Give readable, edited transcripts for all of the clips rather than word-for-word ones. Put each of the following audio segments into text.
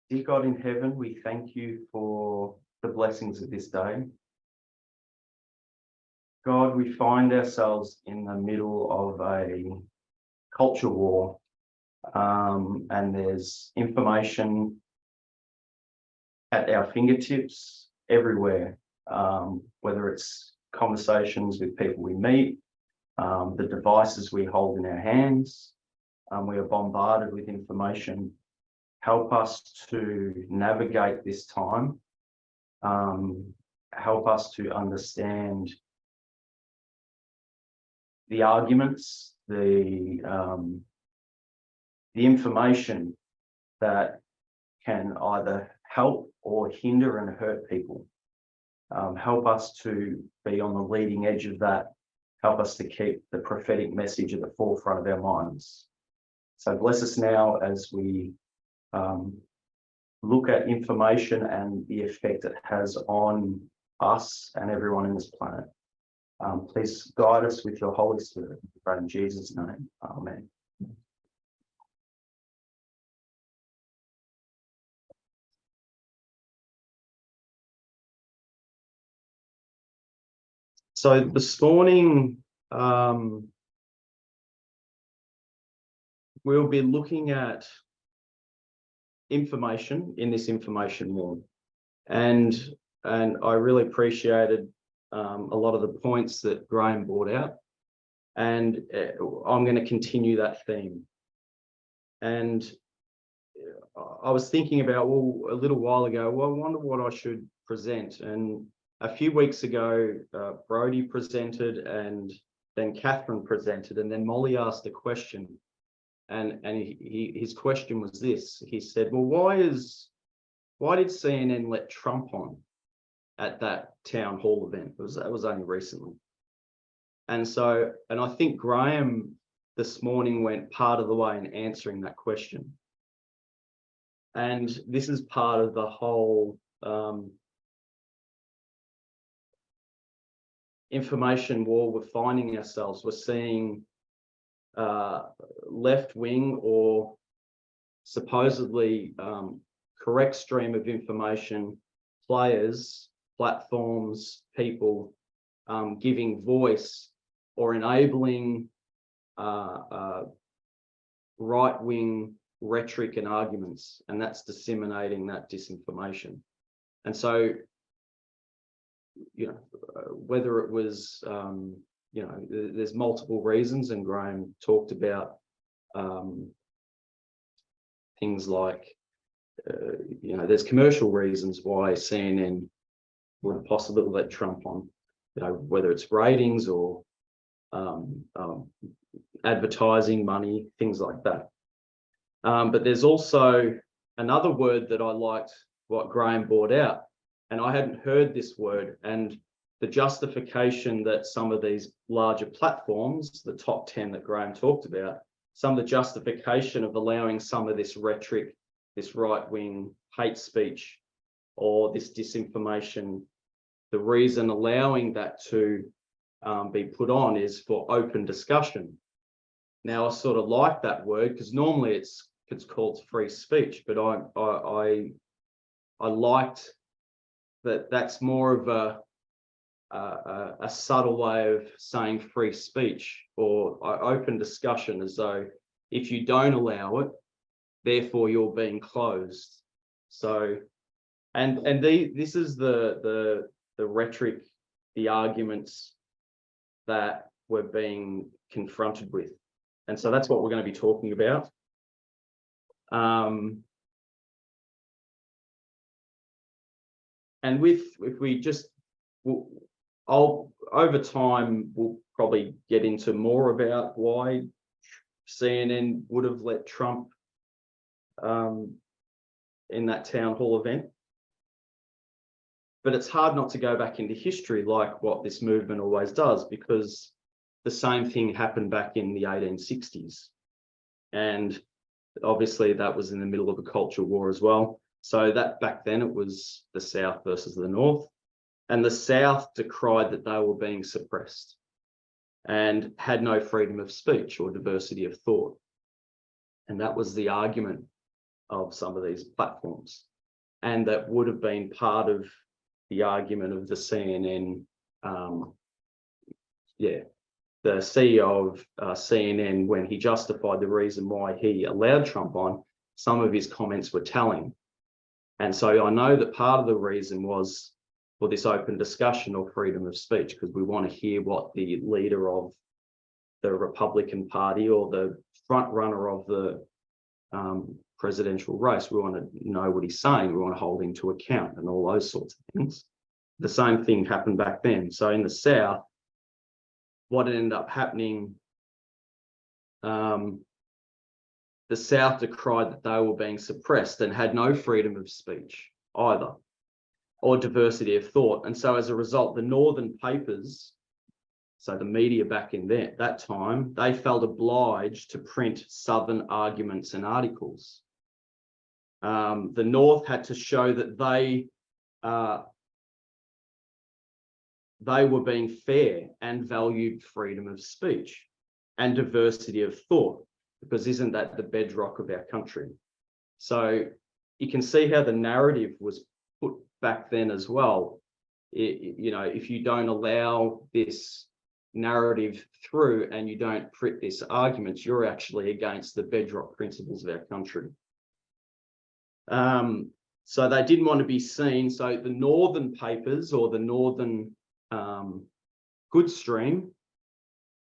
Dear God in heaven, we thank you for the blessings of this day. God, we find ourselves in the middle of a culture war, and there's information at our fingertips everywhere, whether it's conversations with people we meet, the devices we hold in our hands. We are bombarded with information. Help us to navigate this time. Help us to understand the arguments, the information that can either help or hinder and hurt people. Help us to be on the leading edge of that. Help us to keep the prophetic message at the forefront of our minds. So bless us now as we look at information and the effect it has on us and everyone in this planet. Please guide us with your Holy Spirit. We pray in Jesus' name. Amen. So this morning, we'll be looking at information in this information war. And I really appreciated a lot of the points that Graham brought out. And I'm going to continue that theme. And I was thinking about, well, a little while ago, well, I wonder what I should present. And a few weeks ago, Brodie presented, and then Catherine presented, and then Molly asked a question. And his question was this. He said, well, why did CNN let Trump on at that town hall event? That was only recently. And I think Graham this morning went part of the way in answering that question. And this is part of the whole information war we're finding ourselves. We're seeing left-wing or supposedly correct stream of information, players, platforms, people giving voice or enabling right-wing rhetoric and arguments, and that's disseminating that disinformation. And so, whether it was, there's multiple reasons, and Graham talked about things like, there's commercial reasons why CNN would possibly let Trump on, whether it's ratings or advertising money, things like that. But there's also another word that I liked what Graham brought out, and I hadn't heard this word, and the justification that some of these larger platforms, the top 10 that Graham talked about, some of the justification of allowing some of this rhetoric, this right-wing hate speech, or this disinformation, the reason allowing that to be put on is for open discussion. Now, I sort of like that word because normally it's called free speech, but I liked that. That's more of a subtle way of saying free speech or open discussion, as though if you don't allow it, therefore you're being closed. So, and this is the rhetoric, the arguments that we're being confronted with. And so that's what we're going to be talking about. And if we just, over time, we'll probably get into more about why CNN would have let Trump in that town hall event. But it's hard not to go back into history like what this movement always does, because the same thing happened back in the 1860s. And obviously that was in the middle of a culture war as well. So that back then it was the South versus the North. And the South decried that they were being suppressed and had no freedom of speech or diversity of thought. And that was the argument of some of these platforms. And that would have been part of the argument of the CNN, the CEO of CNN, when he justified the reason why he allowed Trump on, some of his comments were telling. And so I know that part of the reason was for this open discussion or freedom of speech, because we want to hear what the leader of the Republican Party or the front runner of the presidential race, we want to know what he's saying. We want to hold him to account and all those sorts of things. The same thing happened back then. So in the South, what ended up happening, the South decried that they were being suppressed and had no freedom of speech either, or diversity of thought. And so as a result, the Northern papers, so the media back in that time, they felt obliged to print Southern arguments and articles. The North had to show that they were being fair and valued freedom of speech and diversity of thought, because isn't that the bedrock of our country? So you can see how the narrative was put back then as well. If you don't allow this narrative through and you don't print this argument, you're actually against the bedrock principles of our country. So they didn't want to be seen. So the Northern papers or the Northern good stream,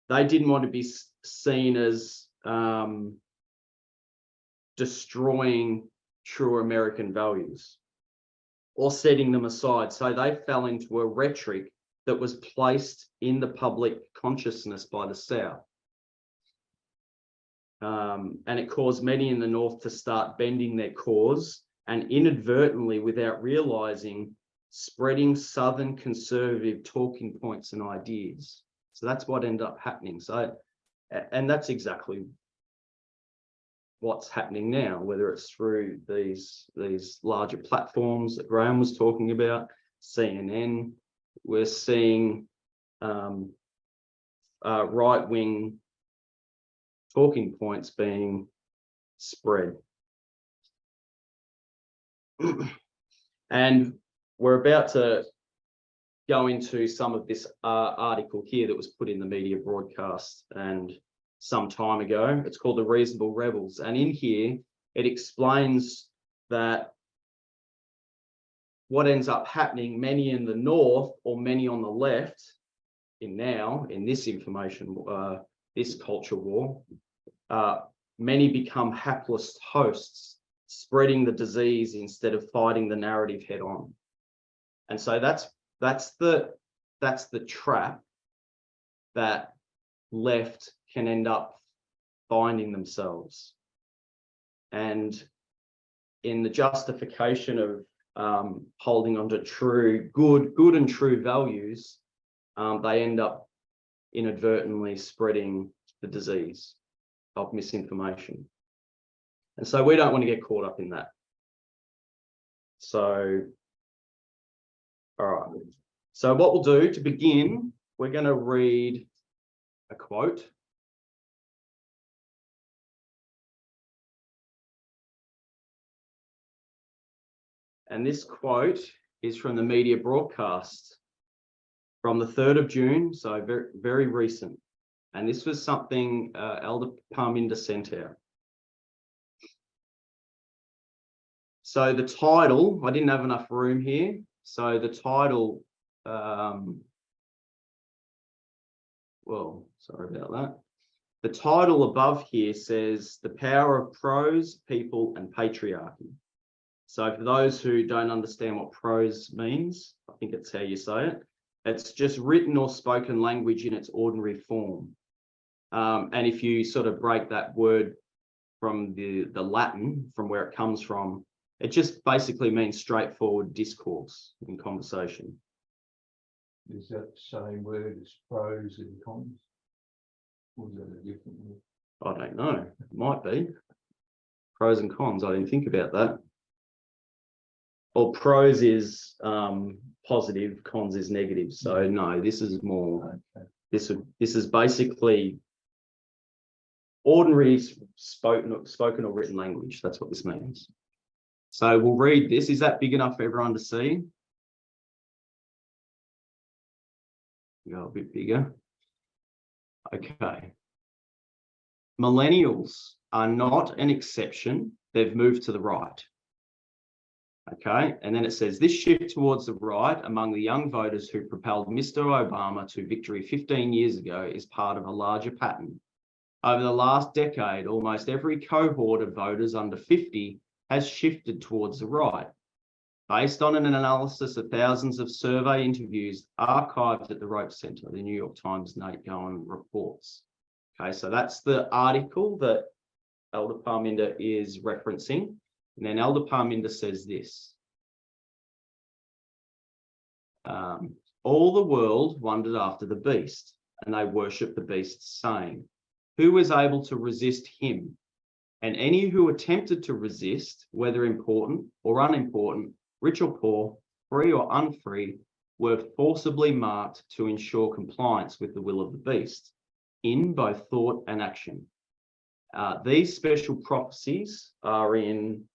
they didn't want to be seen as destroying true American values or setting them aside. So they fell into a rhetoric that was placed in the public consciousness by the South. And it caused many in the North to start bending their cause and inadvertently, without realizing, spreading Southern conservative talking points and ideas. So that's what ended up happening. So, and that's exactly what's happening now, whether it's through these larger platforms that Graham was talking about, CNN. We're seeing right-wing talking points being spread. And we're about to go into some of this article here that was put in the media broadcast and some time ago. It's called The Reasonable Rebels. And in here, it explains that what ends up happening, many in the North or many on the left in this information, this culture war, many become hapless hosts, spreading the disease instead of fighting the narrative head on. And so that's the trap that left can end up finding themselves. And in the justification of holding on to good and true values, they end up inadvertently spreading the disease of misinformation. And so we don't want to get caught up in that. So, all right. So what we'll do to begin, we're going to read a quote. And this quote is from the media broadcast from the 3rd of June, so very, very recent. And this was something Elder Parminder sent out. So the title, I didn't have enough room here. So the title, well, sorry about that. The title above here says The Power of Prose, People and Patriarchy. So for those who don't understand what prose means, I think it's how you say it. It's just written or spoken language in its ordinary form. And if you sort of break that word from the Latin, from where it comes from, it just basically means straightforward discourse in conversation. Is that the same word as pros and cons? Or is that a different word? I don't know. It might be. Pros and cons. I didn't think about that. Or pros is positive, cons is negative. So no, this is more. Okay. This is basically ordinary spoken or written language. That's what this means. So we'll read this. Is that big enough for everyone to see? Go a bit bigger. Okay. Millennials are not an exception. They've moved to the right. Okay, and then it says this shift towards the right among the young voters who propelled Mr. Obama to victory 15 years ago is part of a larger pattern. Over the last decade, almost every cohort of voters under 50 has shifted towards the right. Based on an analysis of thousands of survey interviews archived at the Rope Center, the New York Times Nate Gowan reports. Okay, so that's the article that Elder Parminder is referencing. And then Elder Parminder says this. All the world wondered after the beast, and they worshipped the beast, saying, who was able to resist him? And any who attempted to resist, whether important or unimportant, rich or poor, free or unfree, were forcibly marked to ensure compliance with the will of the beast in both thought and action. These special prophecies are in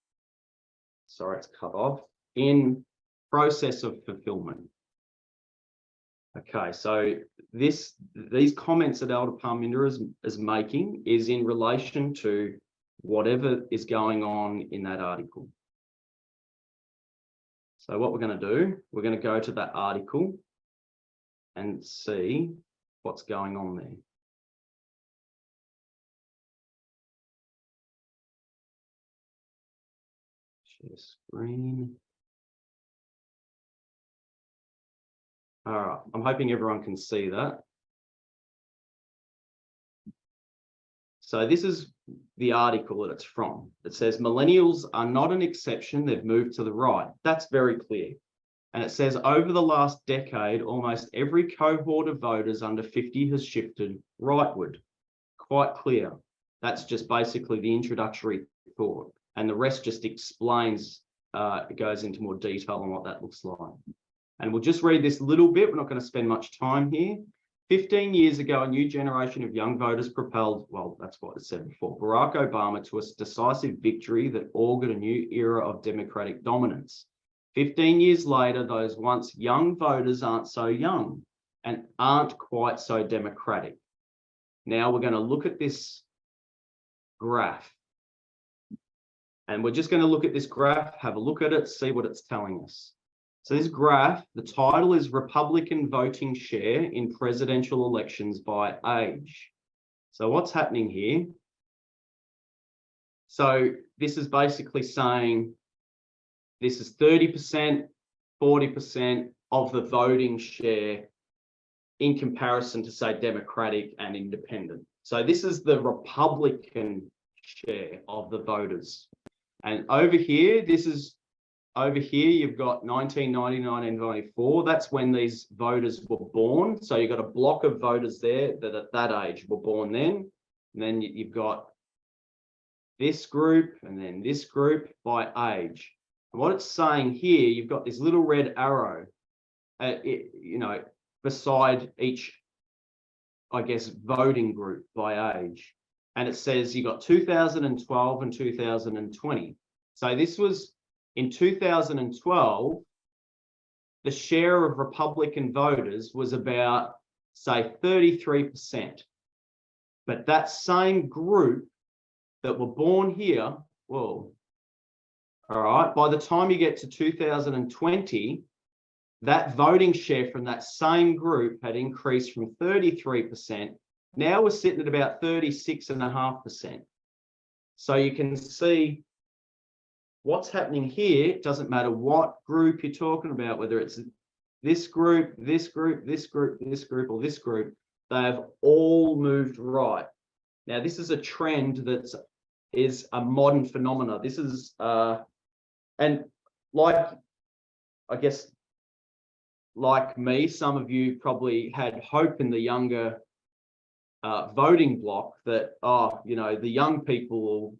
process of fulfillment. Okay, so these comments that Elder Parminder is making is in relation to whatever is going on in that article. So what we're going to do, we're going to go to that article and see what's going on there. Share screen. All right, I'm hoping everyone can see that. So this is the article that it's from. It says, millennials are not an exception, they've moved to the right. That's very clear. And it says, over the last decade, almost every cohort of voters under 50 has shifted rightward. Quite clear. That's just basically the introductory thought. And the rest just explains, it goes into more detail on what that looks like. And we'll just read this little bit. We're not going to spend much time here. 15 years ago, a new generation of young voters propelled, well, that's what it said before, Barack Obama to a decisive victory that augured a new era of Democratic dominance. 15 years later, those once young voters aren't so young and aren't quite so democratic. Now we're going to look at this graph. And we're just going to look at this graph, have a look at it, see what it's telling us. So this graph, the title is Republican Voting Share in Presidential Elections by Age. So what's happening here? So this is basically saying this is 30%, 40% of the voting share in comparison to, say, Democratic and Independent. So this is the Republican share of the voters. And over here, you've got 1999 and 94. That's when these voters were born. So you've got a block of voters there that at that age were born then. And then you've got this group and then this group by age. And what it's saying here, you've got this little red arrow, beside each, I guess, voting group by age. And it says you got 2012 and 2020. So this was in 2012, the share of Republican voters was about, say, 33%. But that same group that were born here, well, all right, by the time you get to 2020, that voting share from that same group had increased from 33%. Now we're sitting at about 36.5%. So you can see what's happening here. It doesn't matter what group you're talking about, whether it's this group, this group, this group, this group, or this group, they have all moved right. Now, this is a trend that is a modern phenomena. This is, and like, I guess, like me, some of you probably had hope in the younger voting bloc that, the young people,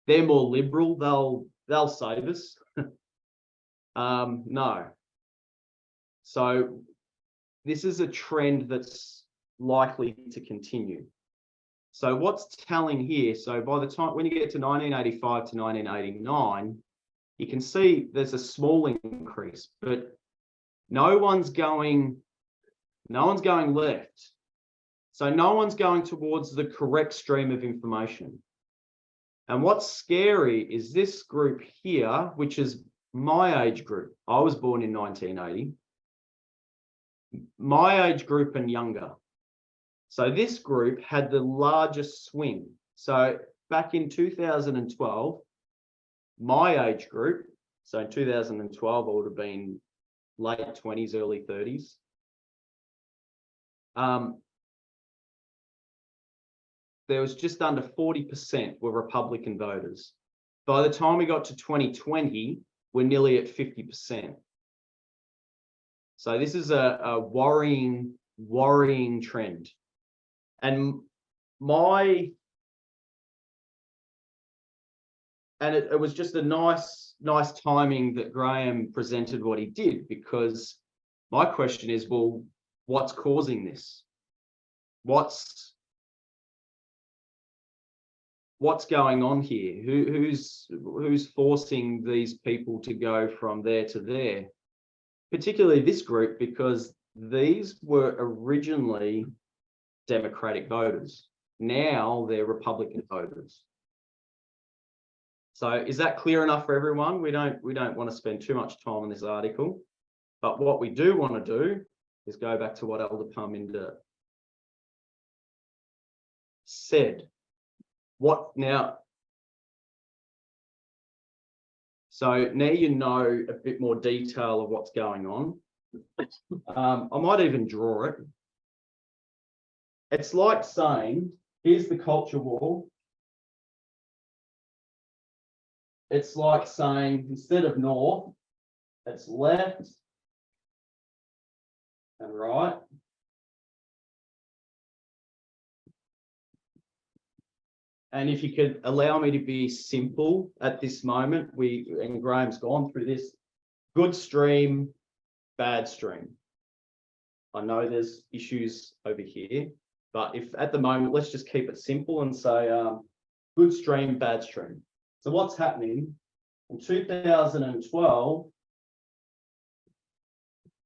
they're more liberal, they'll save us. No. So this is a trend that's likely to continue. So what's telling here? So by the time when you get to 1985 to 1989, you can see there's a small increase, but no one's going left. So no one's going towards the correct stream of information. And what's scary is this group here, which is my age group. I was born in 1980. My age group and younger. So this group had the largest swing. So back in 2012, my age group, so in 2012, I would have been late 20s, early 30s. There was just under 40% were Republican voters. By the time we got to 2020, we're nearly at 50%. So this is a worrying trend. And it was just a nice timing that Graham presented what he did, because my question is, well, what's causing this? What's going on here? Who's forcing these people to go from there to there? Particularly this group, because these were originally Democratic voters. Now they're Republican voters. So is that clear enough for everyone? We don't want to spend too much time on this article, but what we do want to do is go back to what Elder Parminder said. So now you know a bit more detail of what's going on. I might even draw it. It's like saying, here's the culture war. It's like saying, instead of north, it's left and right. And if you could allow me to be simple at this moment, and Graham's gone through this, good stream, bad stream. I know there's issues over here, but if at the moment, let's just keep it simple and say good stream, bad stream. So what's happening in 2012,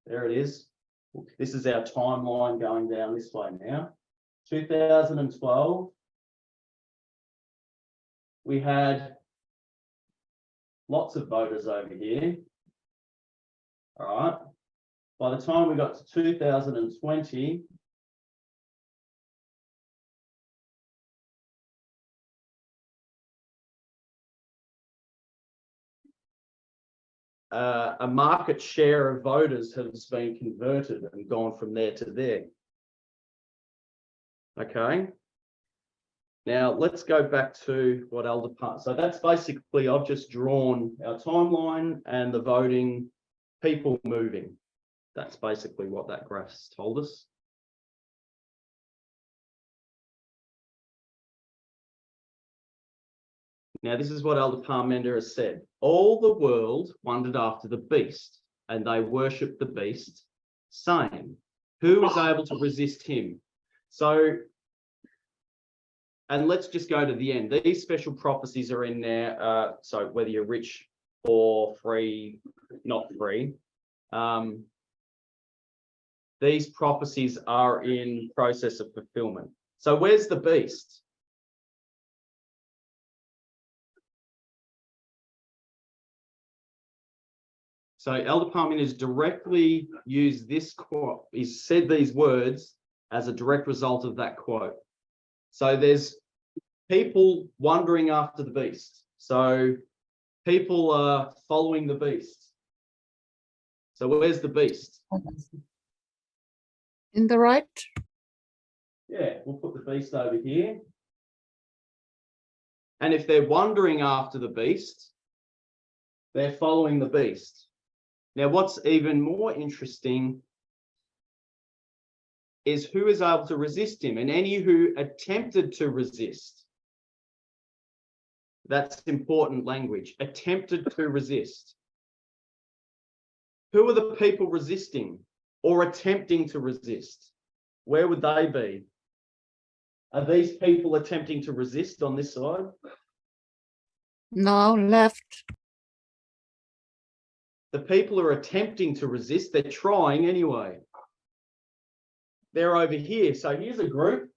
there it is. This is our timeline going down this way now. 2012, we had lots of voters over here. All right. By the time we got to 2020, a market share of voters has been converted and gone from there to there. Okay. Now let's go back to what Elder Parminder. So that's basically, I've just drawn our timeline and the voting, people moving. That's basically what that graph's told us. Now, this is what Elder Parminder has said. All the world wondered after the beast, and they worshipped the beast, saying, who was able to resist him? So, and let's just go to the end. These special prophecies are in there. So whether you're rich or free, not free, these prophecies are in process of fulfillment. So where's the beast? So Elder Parminder has directly used this quote. He's said these words as a direct result of that quote. So there's people wandering after the beast. So people are following the beast. So where's the beast? In the right? Yeah, we'll put the beast over here. And if they're wandering after the beast, they're following the beast. Now, what's even more interesting is who is able to resist him, and any who attempted to resist. That's important language, attempted to resist. Who are the people resisting or attempting to resist? Where would they be? Are these people attempting to resist on this side? No, left. The people are attempting to resist. They're trying anyway. They're over here. So here's a group.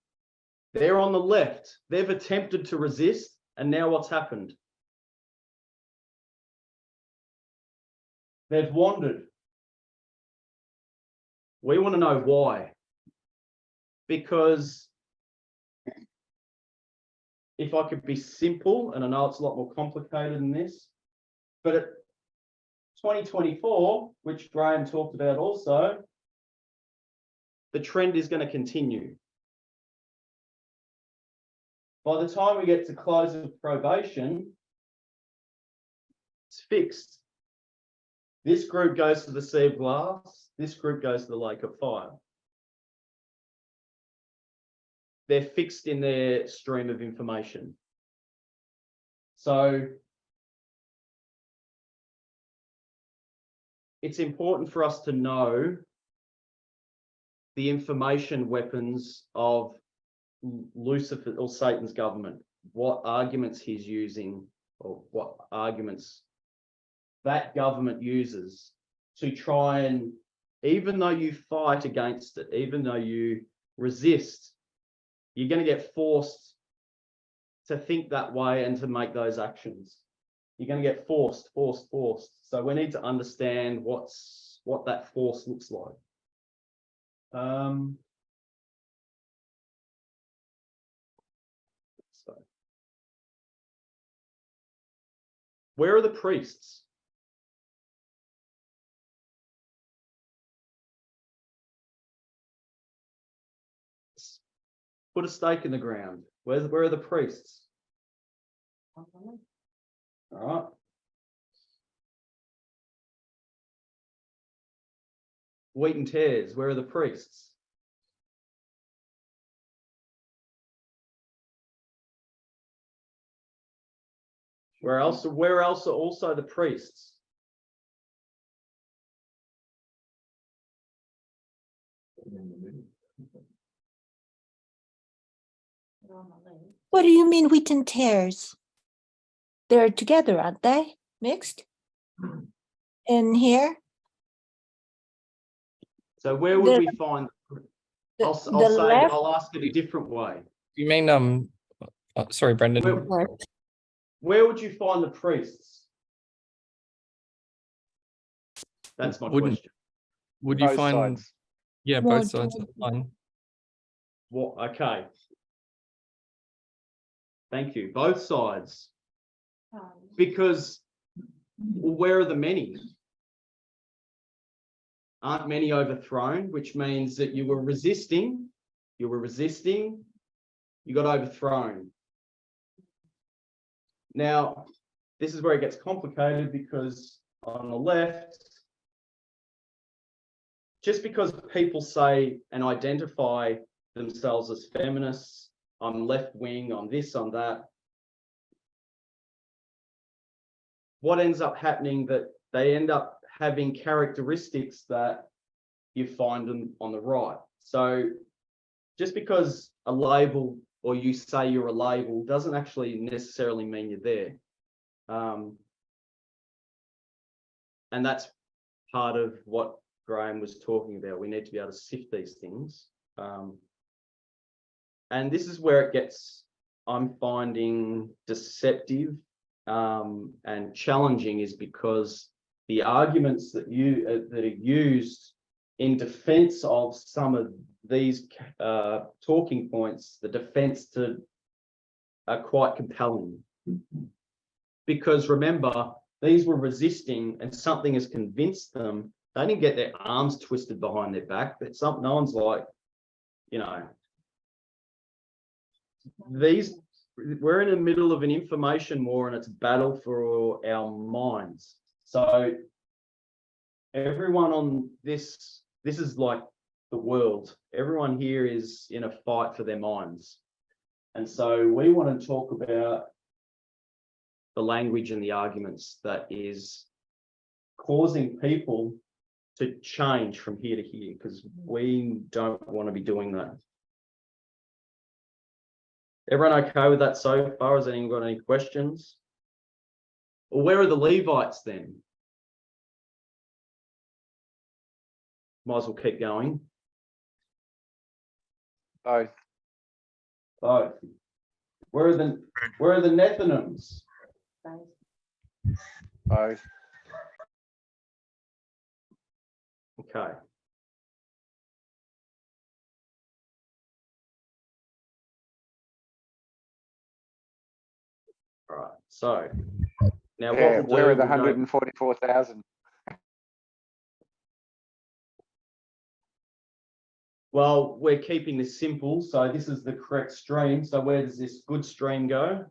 They're on the left. They've attempted to resist. And now what's happened? They've wandered. We want to know why. Because if I could be simple, and I know it's a lot more complicated than this, but at 2024, which Graham talked about also, the trend is going to continue. By the time we get to close of probation, it's fixed. This group goes to the sea of glass. This group goes to the lake of fire. They're fixed in their stream of information. So it's important for us to know the information weapons of Lucifer or Satan's government, what arguments he's using, or what arguments that government uses to try and, even though you fight against it, even though you resist, you're going to get forced to think that way and to make those actions. You're going to get forced. So we need to understand what that force looks like. So, where are the priests? Put a stake in the ground. Where are the priests? All right. Wheat and tares, where are the priests? Where else are also the priests? What do you mean wheat and tares? They're together, aren't they? Mixed? In here? So where would we find? I'll ask it a different way. You mean sorry, Brendan. Where would you find the priests? That's my question. Would you Both find sides. yeah, both sides of the line? What? Okay. Thank you. Both sides. Because where are the many? Aren't many overthrown, which means that you were resisting, you got overthrown. Now, this is where it gets complicated because on the left, just because people say and identify themselves as feminists, I'm left wing, I'm this, I'm that, what ends up happening that they end up having characteristics that you find them on the right. So just because a label or you say you're a label doesn't actually necessarily mean you're there. And that's part of what Graham was talking about. We need to be able to sift these things. And this is where it gets, I'm finding, deceptive and challenging, is because the arguments that are used in defense of some of these talking points, the defense are quite compelling. Because remember, these were resisting and something has convinced them. They didn't get their arms twisted behind their back. That's something, no one's like, you know, we're in the middle of an information war and it's a battle for our minds. So everyone on this is like the world. Everyone here is in a fight for their minds. And so we want to talk about the language and the arguments that is causing people to change from here to here, because we don't want to be doing that. Everyone okay with that so far? Has anyone got any questions? Well, where are the Levites then? Might as well keep going. Both. Both. Where are the Nethinims? Both. Okay. All right. So now Yeah, what we'll where do, are the we'll go- 144,000? Well, we're keeping this simple. So this is the correct stream. So where does this good stream go?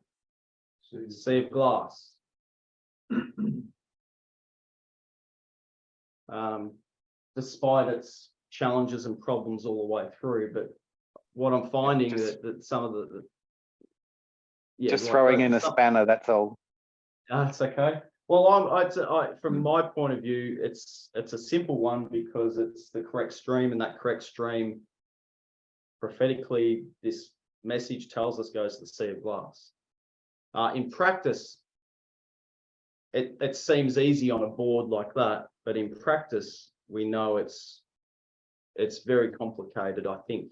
Sea of glass. Despite its challenges and problems all the way through, but what I'm finding that some of the Just like throwing the- in a some- spanner, that's all. That's okay. Well, from my point of view, it's a simple one because it's the correct stream, and that correct stream, prophetically, this message tells us goes to the Sea of Glass. In practice, it seems easy on a board like that, but in practice, we know it's very complicated. I think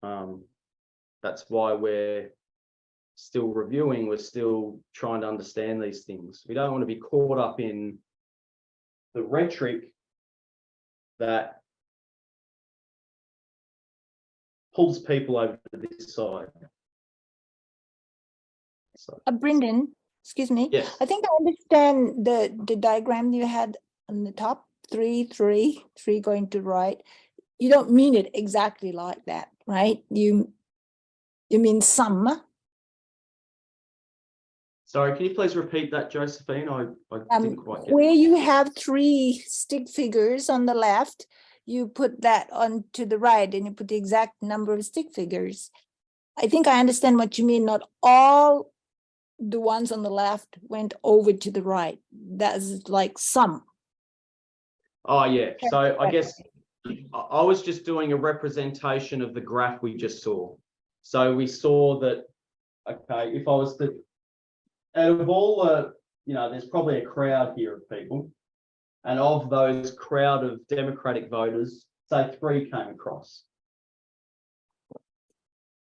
that's why we're still reviewing, we're still trying to understand these things. We don't want to be caught up in the rhetoric that pulls people over to this side. So, Brenden, excuse me. yes. I think I understand the diagram you had on the top, 3, 3, 3 going to right. You don't mean it exactly like that, right? You mean some. Sorry, can you please repeat that, Josephine? I didn't quite get Where you have 3 stick figures on the left, you put that on to the right and you put the exact number of stick figures. I think I understand what you mean. Not all the ones on the left went over to the right. That's like some. Oh, yeah. So I guess I was just doing a representation of the graph we just saw. So we saw that, okay, if I was to, out of all the, there's probably a crowd here of people. And of those crowd of Democratic voters, say 3 came across.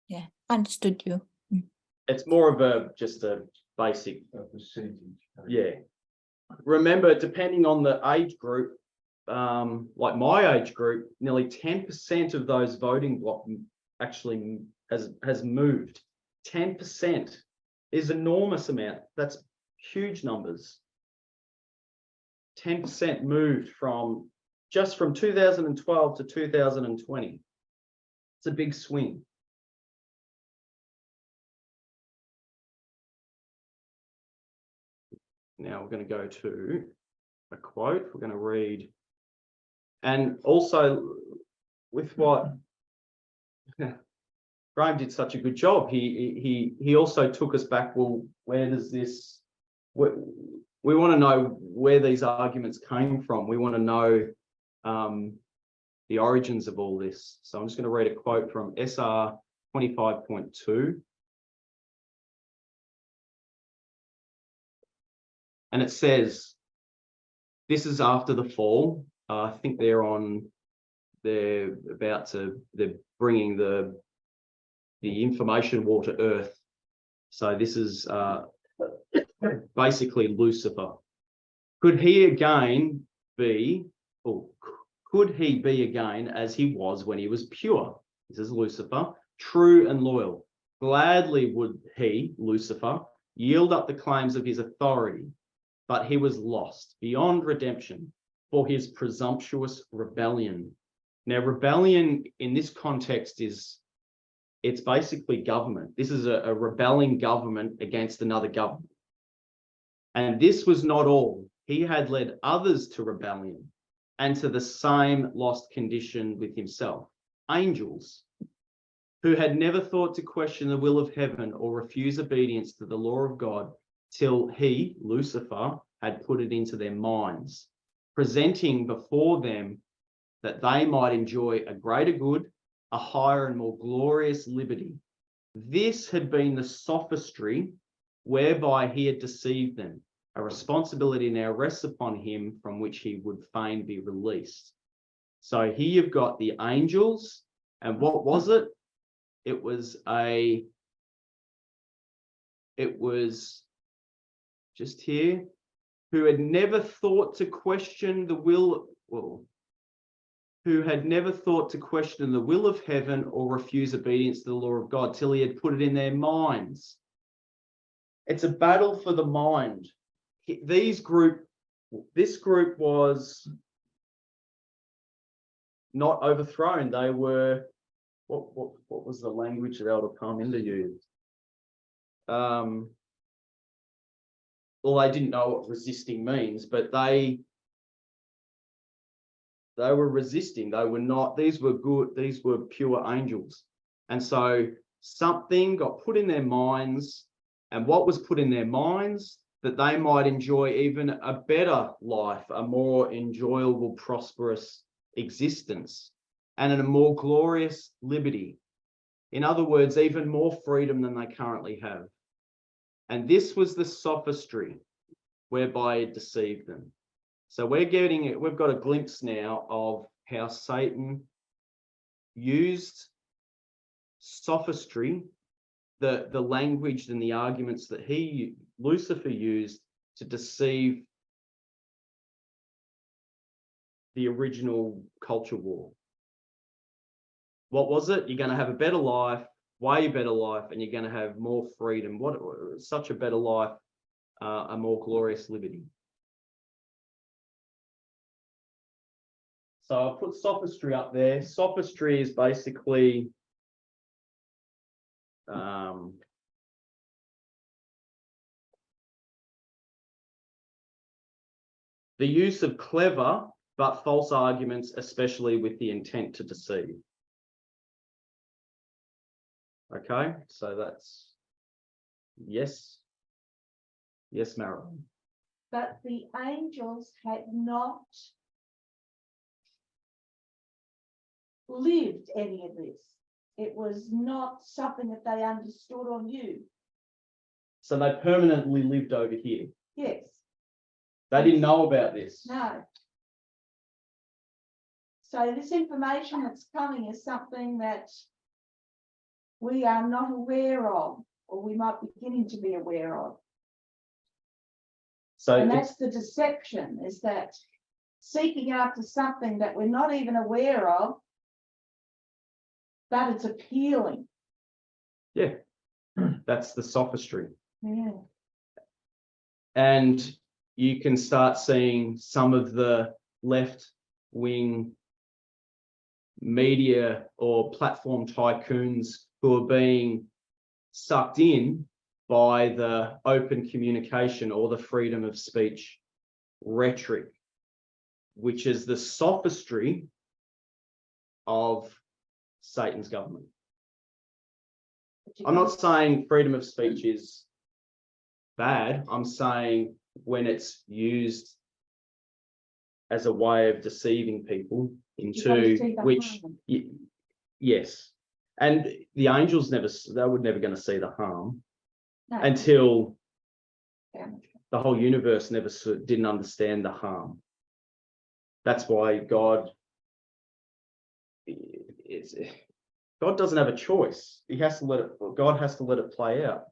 Yeah, understood you. It's more of just a basic percentage. Yeah. Remember, depending on the age group, like my age group, nearly 10% of those voting block actually has moved. 10% is enormous amount. That's huge numbers. 10% moved from 2012 to 2020. It's a big swing. Now we're going to go to a quote. We're going to read, and also with what Graham did such a good job. He also took us back. Well, where does this? We want to know where these arguments came from. We want to know the origins of all this. So I'm just going to read a quote from SR 25.2. And it says, this is after the fall. I think they're bringing the information war to Earth. So this is basically Lucifer. Could he be again as he was when he was pure? This is Lucifer, true and loyal. Gladly would he, Lucifer, yield up the claims of his authority, but he was lost beyond redemption for his presumptuous rebellion. Now, rebellion in this context it's basically government. This is a rebelling government against another government. And this was not all. He had led others to rebellion and to the same lost condition with himself. Angels who had never thought to question the will of heaven or refuse obedience to the law of God till he, Lucifer, had put it into their minds, presenting before them that they might enjoy a greater good, a higher and more glorious liberty, This had been the sophistry whereby he had deceived them. A responsibility now rests upon him from which he would fain be released. So here you've got the angels, and what was it? It was just here, who had never thought to question the will, who had never thought to question the will of heaven or refuse obedience to the law of God till he had put it in their minds. It's a battle for the mind. This group was not overthrown. They were, what was the language that Elder Parminder used? Well, they didn't know what resisting means, but they were resisting. They were not, these were good, these were pure angels. And so something got put in their minds, and what was put in their minds? That they might enjoy even a better life, a more enjoyable, prosperous existence, and a more glorious liberty. In other words, even more freedom than they currently have. And this was the sophistry whereby it deceived them. So we've got a glimpse now of how Satan used sophistry, the language and the arguments that Lucifer used to deceive the original culture war. What was it? You're going to have a better life, way better life, and you're going to have more freedom. Such a better life, a more glorious liberty. So I'll put sophistry up there. Sophistry is basically the use of clever but false arguments, especially with the intent to deceive. Okay, so that's yes. Yes, Marilyn. But the angels had not lived any of this. It was not something that they understood or knew. So they permanently lived over here. Yes. They didn't know about this. No. So this information that's coming is something that we are not aware of, or we might be beginning to be aware of. So And that's the deception, is that seeking after something that we're not even aware of, but it's appealing. yeah, that's the sophistry. Yeah. And you can start seeing some of the left-wing media or platform tycoons who are being sucked in by the open communication or the freedom of speech rhetoric, which is the sophistry of Satan's government. I'm not saying freedom of speech is bad. I'm saying when it's used as a way of deceiving people into which, yes. And the angels they were never going to see the harm until the whole universe didn't understand the harm. That's why God doesn't have a choice. God has to let it play out,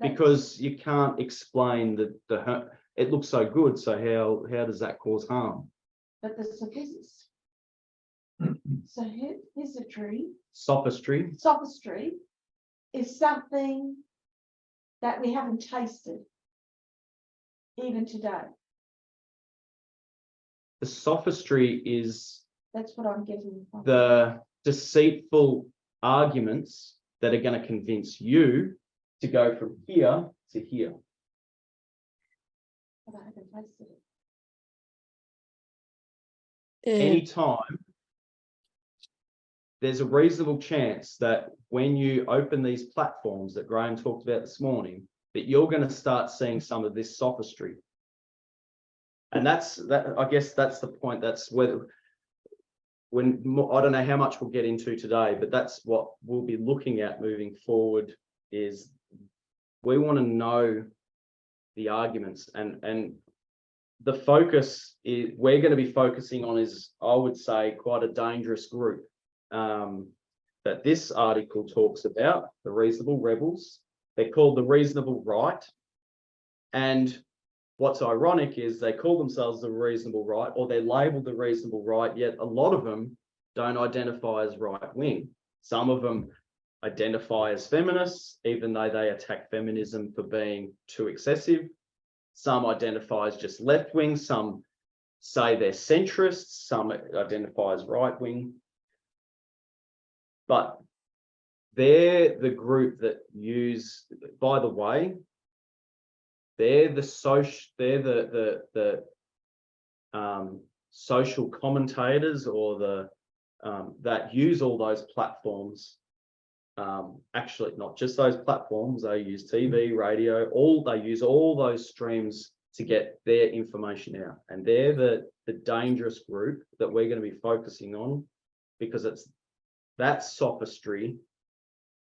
because you can't explain the it looks so good. So how does that cause harm? But there's a business. So sophistry is something that we haven't tasted even today. The sophistry is That's what I'm getting from. the deceitful arguments that are going to convince you to go from here to here. But I haven't tasted it. Anytime there's a reasonable chance that when you open these platforms that Graham talked about this morning, that you're going to start seeing some of this sophistry. And I guess that's the point. That's whether I don't know how much we'll get into today, but that's what we'll be looking at moving forward is we want to know the arguments, and the focus is we're going to be focusing on is, I would say, quite a dangerous group that this article talks about, the reasonable rebels. They're called the reasonable right. And what's ironic is they call themselves the reasonable right, or they're labeled the reasonable right, yet a lot of them don't identify as right wing. Some of them identify as feminists, even though they attack feminism for being too excessive. Some identify as just left wing, some say they're centrists, some identify as right wing. But they're the group that use, by the way, they're the social commentators, or the that use all those platforms. Actually, not just those platforms, they use TV, radio, they use all those streams to get their information out. And they're the dangerous group that we're going to be focusing on, because it's that sophistry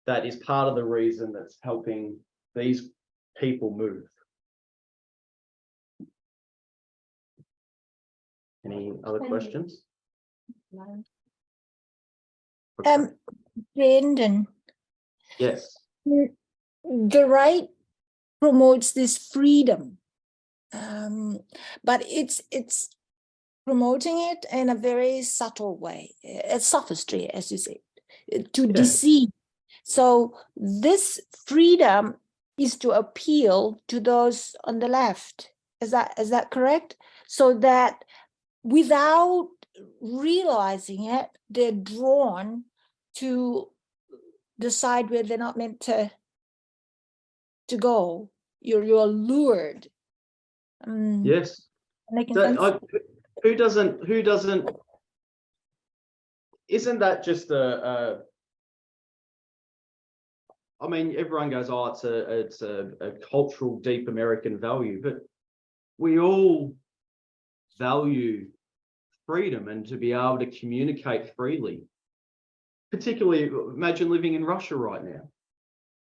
that is part of the reason that's helping these people move. Any other questions? No. Okay. Brenden, Yes. the right promotes this freedom, but it's promoting it in a very subtle way, a sophistry, as you say, to deceive. So this freedom is to appeal to those on the left. Is that correct? So that without realizing it, they're drawn to the side where they're not meant to go. You're lured. Yes. Making sense? Who doesn't? Isn't that just I mean, everyone goes, oh, it's a cultural, deep American value, but we all value freedom and to be able to communicate freely. Particularly, imagine living in Russia right now.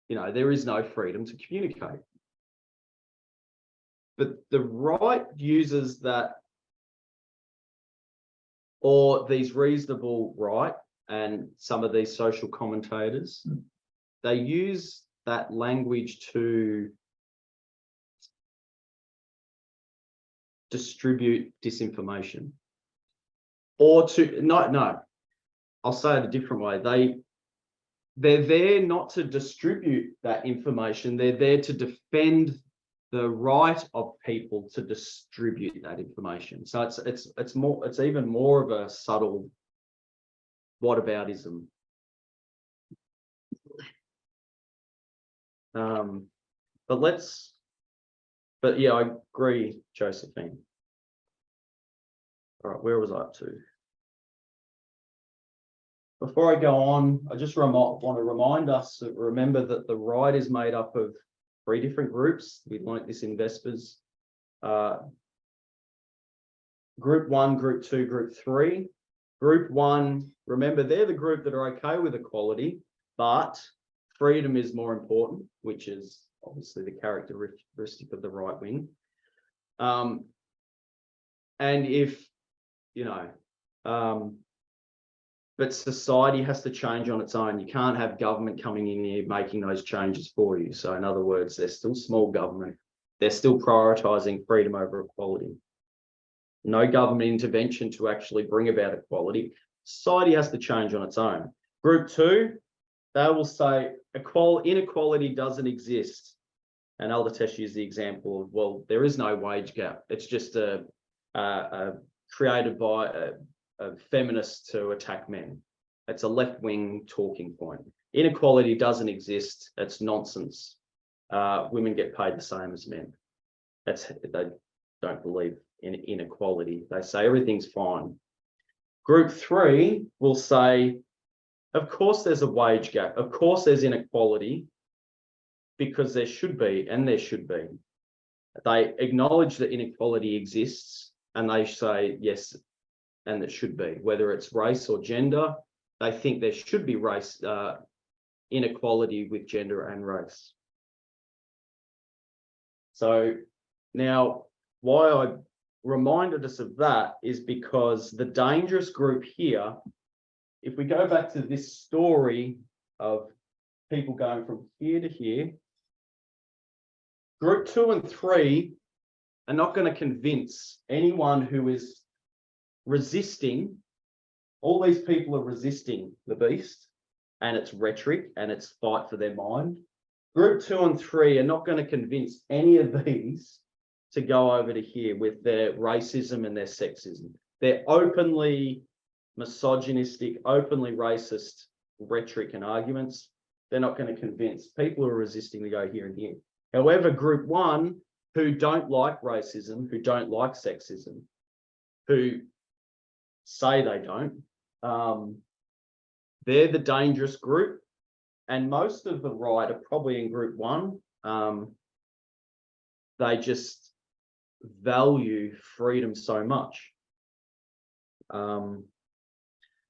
You know, there is no freedom to communicate. But the right uses that, or these reasonable right, and some of these social commentators, they use that language to distribute disinformation, or to no, I'll say it a different way. They're there not to distribute that information. They're there to defend the right of people to distribute that information. So it's even more of a subtle whataboutism. But yeah, I agree, Josephine. All right, where was I up to? Before I go on, I just want to remind us to remember that the right is made up of 3 different groups. We learnt this in Vespers. Group 1, Group 2, Group 3. Group 1, remember, they're the group that are okay with equality, but freedom is more important, which is obviously the characteristic of the right wing. And if, you know, but society has to change on its own. You can't have government coming in here making those changes for you. So in other words, they're still small government. They're still prioritising freedom over equality. No government intervention to actually bring about equality. Society has to change on its own. Group 2, they will say inequality doesn't exist. And Aldatesh used the example of, well, there is no wage gap. It's just created by a feminist to attack men. It's a left-wing talking point. Inequality doesn't exist. It's nonsense. Women get paid the same as men. They don't believe in inequality. They say everything's fine. Group 3 will say, of course there's a wage gap. Of course there's inequality, because there should be, and there should be. They acknowledge that inequality exists, and they say, yes, and it should be. Whether it's race or gender, they think there should be race inequality with gender and race. So now, why I reminded us of that is because the dangerous group here, if we go back to this story of people going from here to here, group 2 and 3 are not going to convince anyone who is resisting. All these people are resisting the beast and its rhetoric and its fight for their mind. Group 2 and 3 are not going to convince any of these to go over to here with their racism and their sexism. They're openly misogynistic, openly racist rhetoric and arguments. They're not going to convince people who are resisting to go here and here. However, group 1, who don't like racism, who don't like sexism, who say they don't, they're the dangerous group. And most of the right are probably in group 1. They just value freedom so much.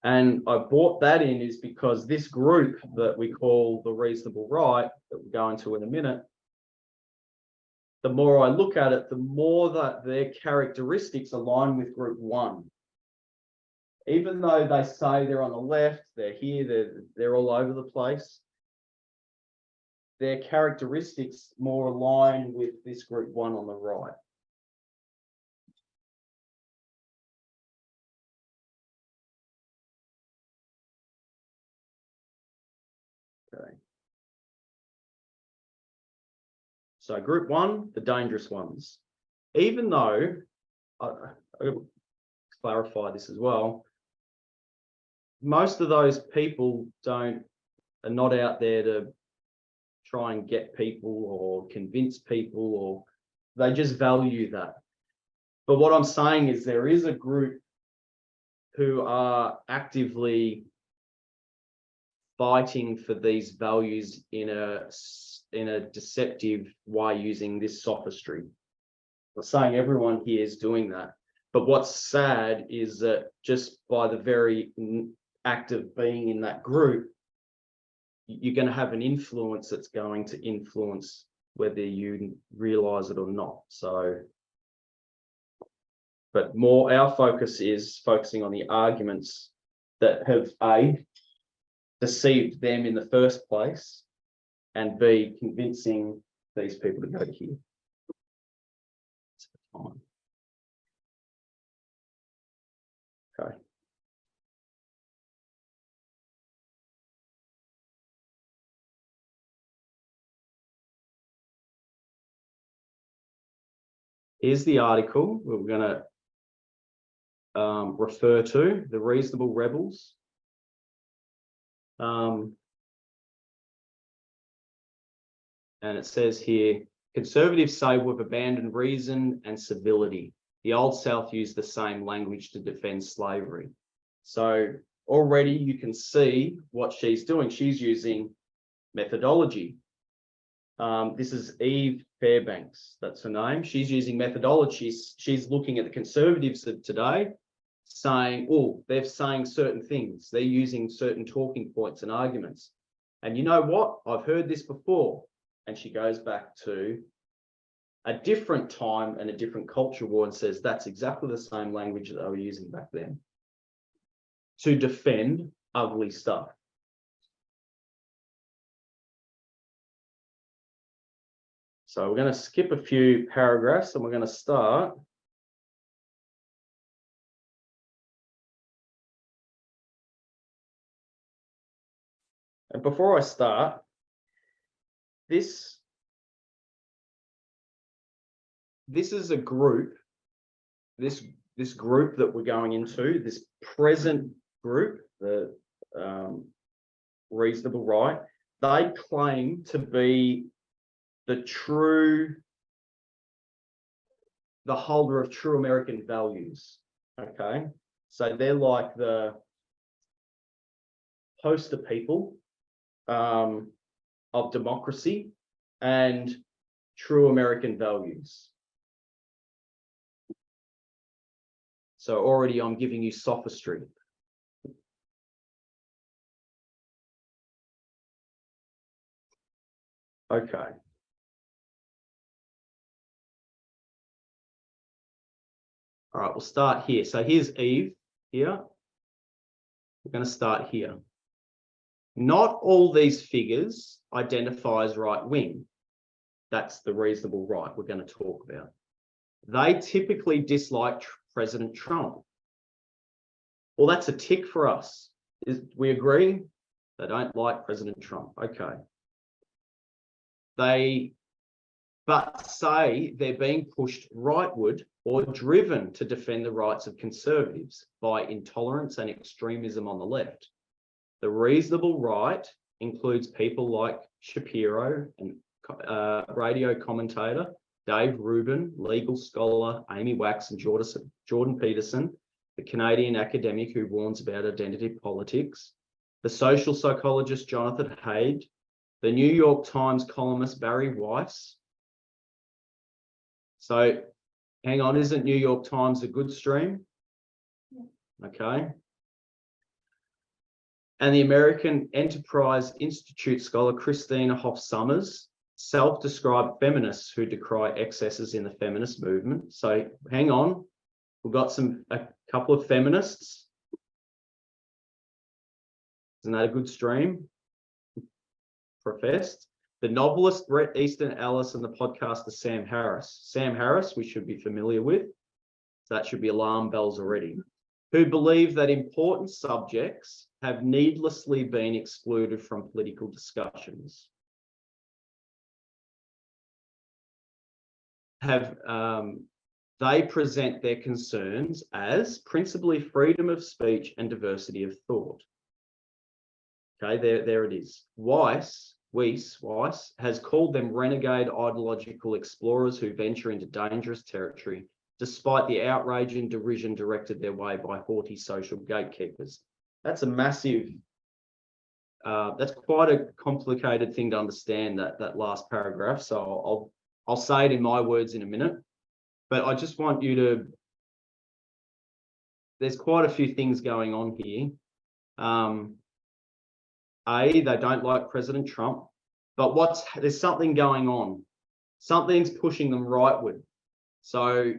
And I brought that in is because this group that we call the reasonable right, that we'll go into in a minute, the more I look at it, the more that their characteristics align with group 1. Even though they say they're on the left, they're here, they're all over the place, their characteristics more align with this group 1 on the right. Okay. So group 1, the dangerous ones. Even though, I'll clarify this as well, most of those people are not out there to try and get people or convince people, or they just value that. But what I'm saying is there is a group who are actively fighting for these values in a deceptive way using this sophistry. I'm not saying everyone here is doing that, but what's sad is that just by the very act of being in that group, you're going to have an influence that's going to influence whether you realize it or not. So, but more our focus is focusing on the arguments that have A, deceived them in the first place, and B, convincing these people to go to here. Okay. Here's the article we're going to refer to, The Reasonable Rebels. And it says here, conservatives say we've abandoned reason and civility. The Old South used the same language to defend slavery. So already you can see what she's doing. She's using methodology. This is Eve Fairbanks, that's her name. She's using methodology. She's looking at the conservatives of today, saying, oh, they're saying certain things. They're using certain talking points and arguments. And you know what? I've heard this before. And she goes back to a different time and a different culture war and says that's exactly the same language that they were using back then to defend ugly stuff. So we're going to skip a few paragraphs and we're going to start. And before I start, this is a group, this group that we're going into, this present group, the reasonable right, they claim to be the holder of true American values. Okay, so they're like the poster people of democracy and true American values. So already I'm giving you sophistry. Okay. All right, we'll start here. So here's Eve here. We're going to start here. Not all these figures identify as right wing. That's the reasonable right we're going to talk about. They typically dislike President Trump. Well, that's a tick for us. We agree? They don't like President Trump. Okay. But say they're being pushed rightward or driven to defend the rights of conservatives by intolerance and extremism on the left. The reasonable right includes people like Shapiro and radio commentator Dave Rubin, legal scholar Amy Wax and Jordan Peterson, the Canadian academic who warns about identity politics, the social psychologist Jonathan Haidt, the New York Times columnist Barry Weiss. So hang on, isn't New York Times a good stream? Okay. And the American Enterprise Institute scholar Christina Hoff Sommers, self-described feminists who decry excesses in the feminist movement. So hang on, we've got a couple of feminists. Isn't that a good stream? Professed. The novelist Bret Easton Ellis and the podcaster Sam Harris. Sam Harris, we should be familiar with. So that should be alarm bells already. Who believe that important subjects have needlessly been excluded from political discussions. They present their concerns as principally freedom of speech and diversity of thought. Okay, there it is. Weiss has called them renegade ideological explorers who venture into dangerous territory despite the outrage and derision directed their way by haughty social gatekeepers. That's a massive, that's quite a complicated thing to understand, that last paragraph. So I'll say it in my words in a minute, but I just want you to, there's quite a few things going on here. They don't like President Trump, but there's something going on. Something's pushing them rightward. So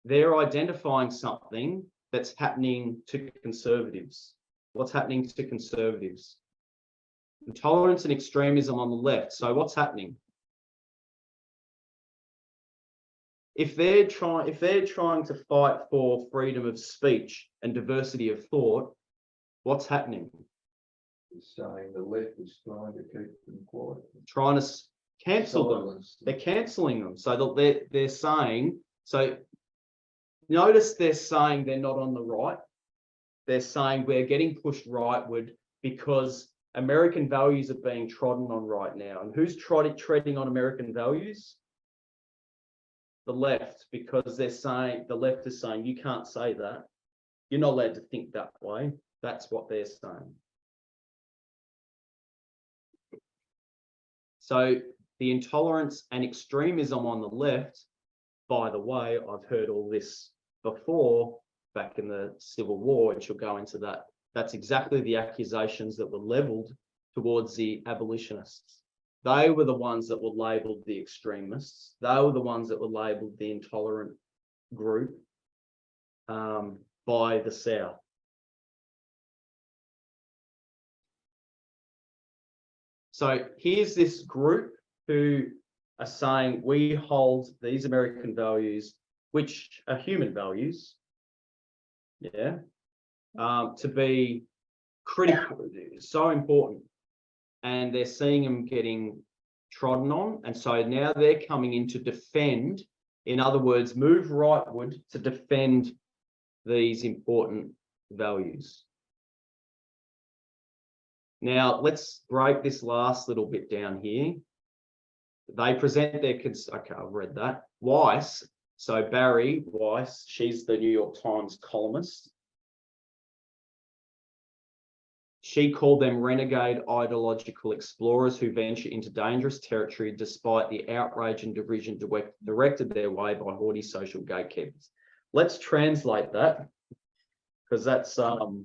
they're identifying something that's happening to conservatives. What's happening to conservatives? Intolerance and extremism on the left. So what's happening? If they're trying to fight for freedom of speech and diversity of thought, what's happening? It's saying the left is trying to keep them quiet. Trying to cancel them. They're cancelling them. So they're saying, so notice they're saying they're not on the right. They're saying we're getting pushed rightward because American values are being trodden on right now. And who's treading on American values? The left, because they're saying, the left is saying, you can't say that. You're not allowed to think that way. That's what they're saying. So the intolerance and extremism on the left, by the way, I've heard all this before, back in the Civil War, and she'll go into that. That's exactly the accusations that were leveled towards the abolitionists. They were the ones that were labeled the extremists. They were the ones that were labeled the intolerant group by the South. So here's this group who are saying we hold these American values, which are human values, yeah, to be critical, so important. And they're seeing them getting trodden on. And so now they're coming in to defend, in other words, move rightward to defend these important values. Now, let's break this last little bit down here. They present their, okay, I've read that. Weiss, so Barry Weiss, she's the New York Times columnist. She called them renegade ideological explorers who venture into dangerous territory despite the outrage and derision directed their way by haughty social gatekeepers. Let's translate that, because that's all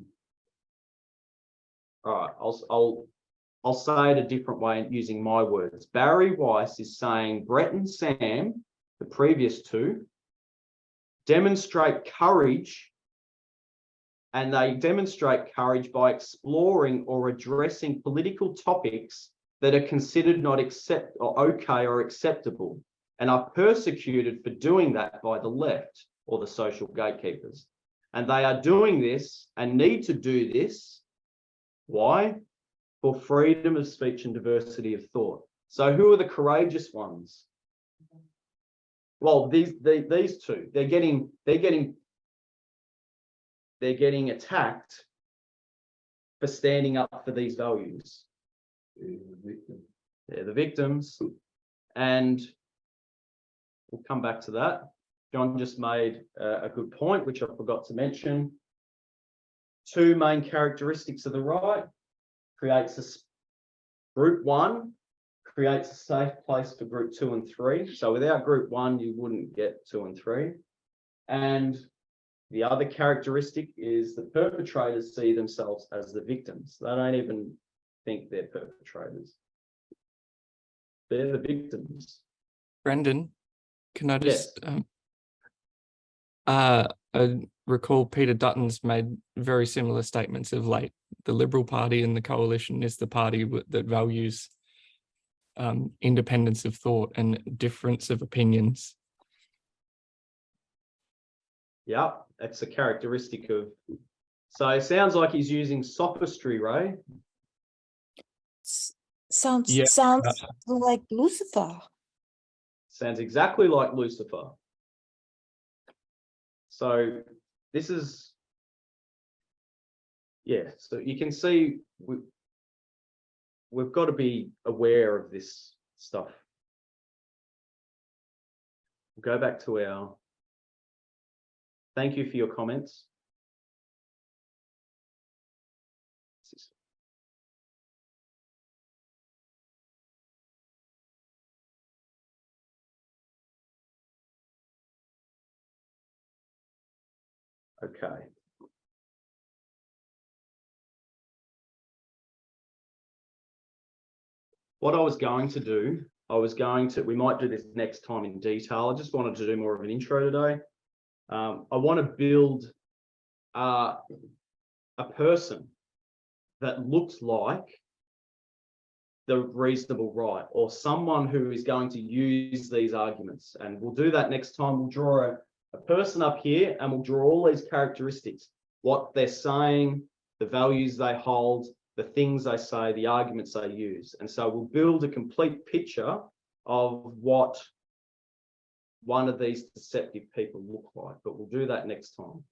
right. I'll say it a different way using my words. Barry Weiss is saying Brett and Sam, the previous two, demonstrate courage, and they demonstrate courage by exploring or addressing political topics that are considered not okay or acceptable, and are persecuted for doing that by the left or the social gatekeepers. And they are doing this and need to do this. Why? For freedom of speech and diversity of thought. So who are the courageous ones? Well, these two, they're getting attacked for standing up for these values. They're the victims. And we'll come back to that. John just made a good point, which I forgot to mention. Two main characteristics of the right: creates a group one, creates a safe place for group 2 and 3. So without group 1, you wouldn't get 2 and 3. And the other characteristic is the perpetrators see themselves as the victims. They don't even think they're perpetrators. They're the victims. Brenden, can I just I recall Peter Dutton's made very similar statements of late. The Liberal Party and the Coalition is the party that values independence of thought and difference of opinions. Yeah, that's a characteristic of. So it sounds like he's using sophistry, Ray. Sounds Yeah. like Lucifer. Sounds exactly like Lucifer. So this is, yeah, so you can see we've got to be aware of this stuff. We'll go back to our, thank you for your comments. Okay. What I was going to do, we might do this next time in detail. I just wanted to do more of an intro today. I want to build a person that looks like the reasonable right, or someone who is going to use these arguments. And we'll do that next time. We'll draw a person up here and we'll draw all these characteristics, what they're saying, the values they hold, the things they say, the arguments they use. And so we'll build a complete picture of what one of these deceptive people look like, but we'll do that next time.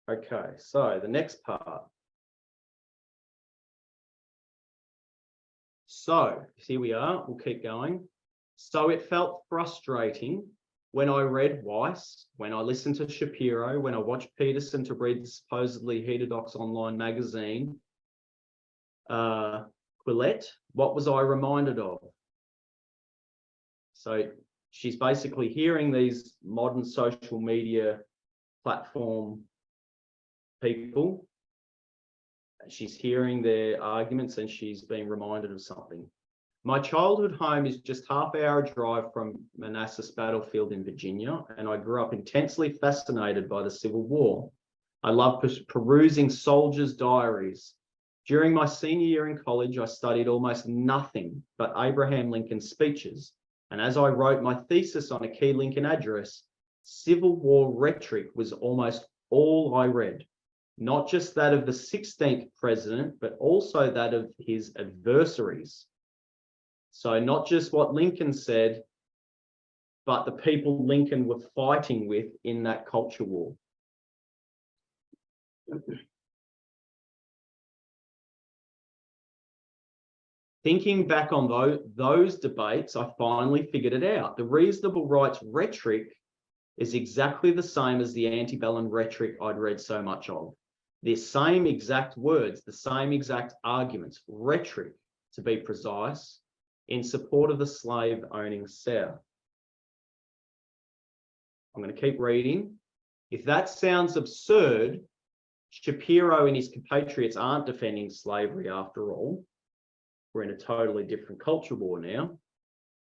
Okay, so the next part. So here we are, we'll keep going. So it felt frustrating when I read Weiss, when I listened to Shapiro, when I watched Peterson to read the supposedly heterodox online magazine, Quillette, what was I reminded of? So she's basically hearing these modern social media platform people. She's hearing their arguments and she's being reminded of something. My childhood home is just half-hour drive from Manassas Battlefield in Virginia, and I grew up intensely fascinated by the Civil War. I love perusing soldiers' diaries. During my senior year in college, I studied almost nothing but Abraham Lincoln's speeches, and as I wrote my thesis on a key Lincoln address, Civil War rhetoric was almost all I read. Not just that of the 16th president, but also that of his adversaries. So not just what Lincoln said, but the people Lincoln were fighting with in that culture war. Thinking back on those debates, I finally figured it out. The reasonable rights rhetoric is exactly the same as the antebellum rhetoric I'd read so much of. The same exact words, the same exact arguments, rhetoric, to be precise, in support of the slave-owning South. I'm going to keep reading. If that sounds absurd, Shapiro and his compatriots aren't defending slavery after all. We're in a totally different culture war now.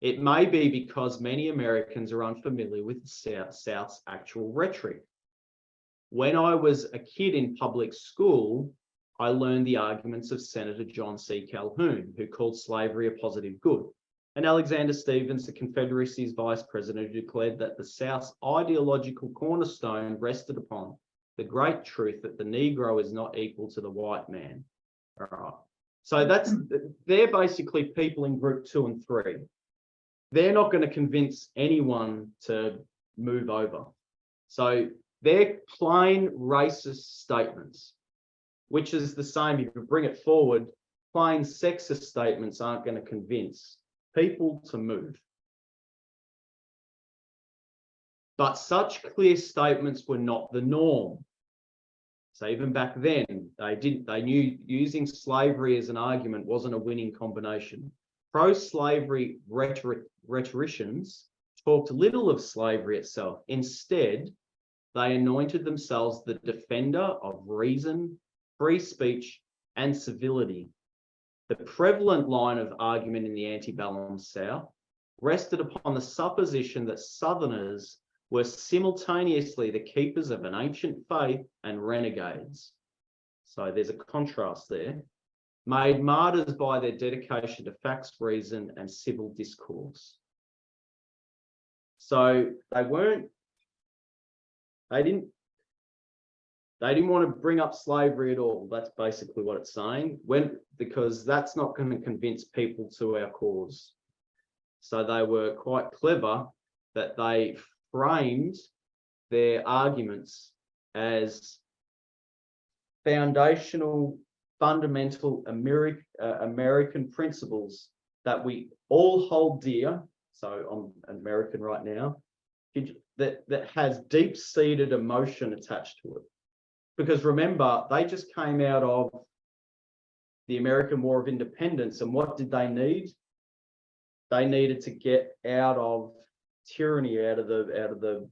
It may be because many Americans are unfamiliar with the South's actual rhetoric. When I was a kid in public school, I learned the arguments of Senator John C. Calhoun, who called slavery a positive good, and Alexander Stephens, the Confederacy's vice president, who declared that the South's ideological cornerstone rested upon the great truth that the Negro is not equal to the white man. All right. So they're basically people in group 2 and 3. They're not going to convince anyone to move over. So they're plain racist statements, which is the same, if you bring it forward, plain sexist statements aren't going to convince people to move. But such clear statements were not the norm. So even back then, they knew using slavery as an argument wasn't a winning combination. Pro-slavery rhetoricians talked little of slavery itself. Instead, they anointed themselves the defender of reason, free speech, and civility. The prevalent line of argument in the antebellum South rested upon the supposition that Southerners were simultaneously the keepers of an ancient faith and renegades. So there's a contrast there. Made martyrs by their dedication to facts, reason, and civil discourse. So they didn't want to bring up slavery at all. That's basically what it's saying. Because that's not going to convince people to our cause. So they were quite clever that they framed their arguments as foundational, fundamental American principles that we all hold dear. So I'm American right now, that has deep-seated emotion attached to it. Because remember, they just came out of the American War of Independence, and what did they need? They needed to get out of tyranny, out of the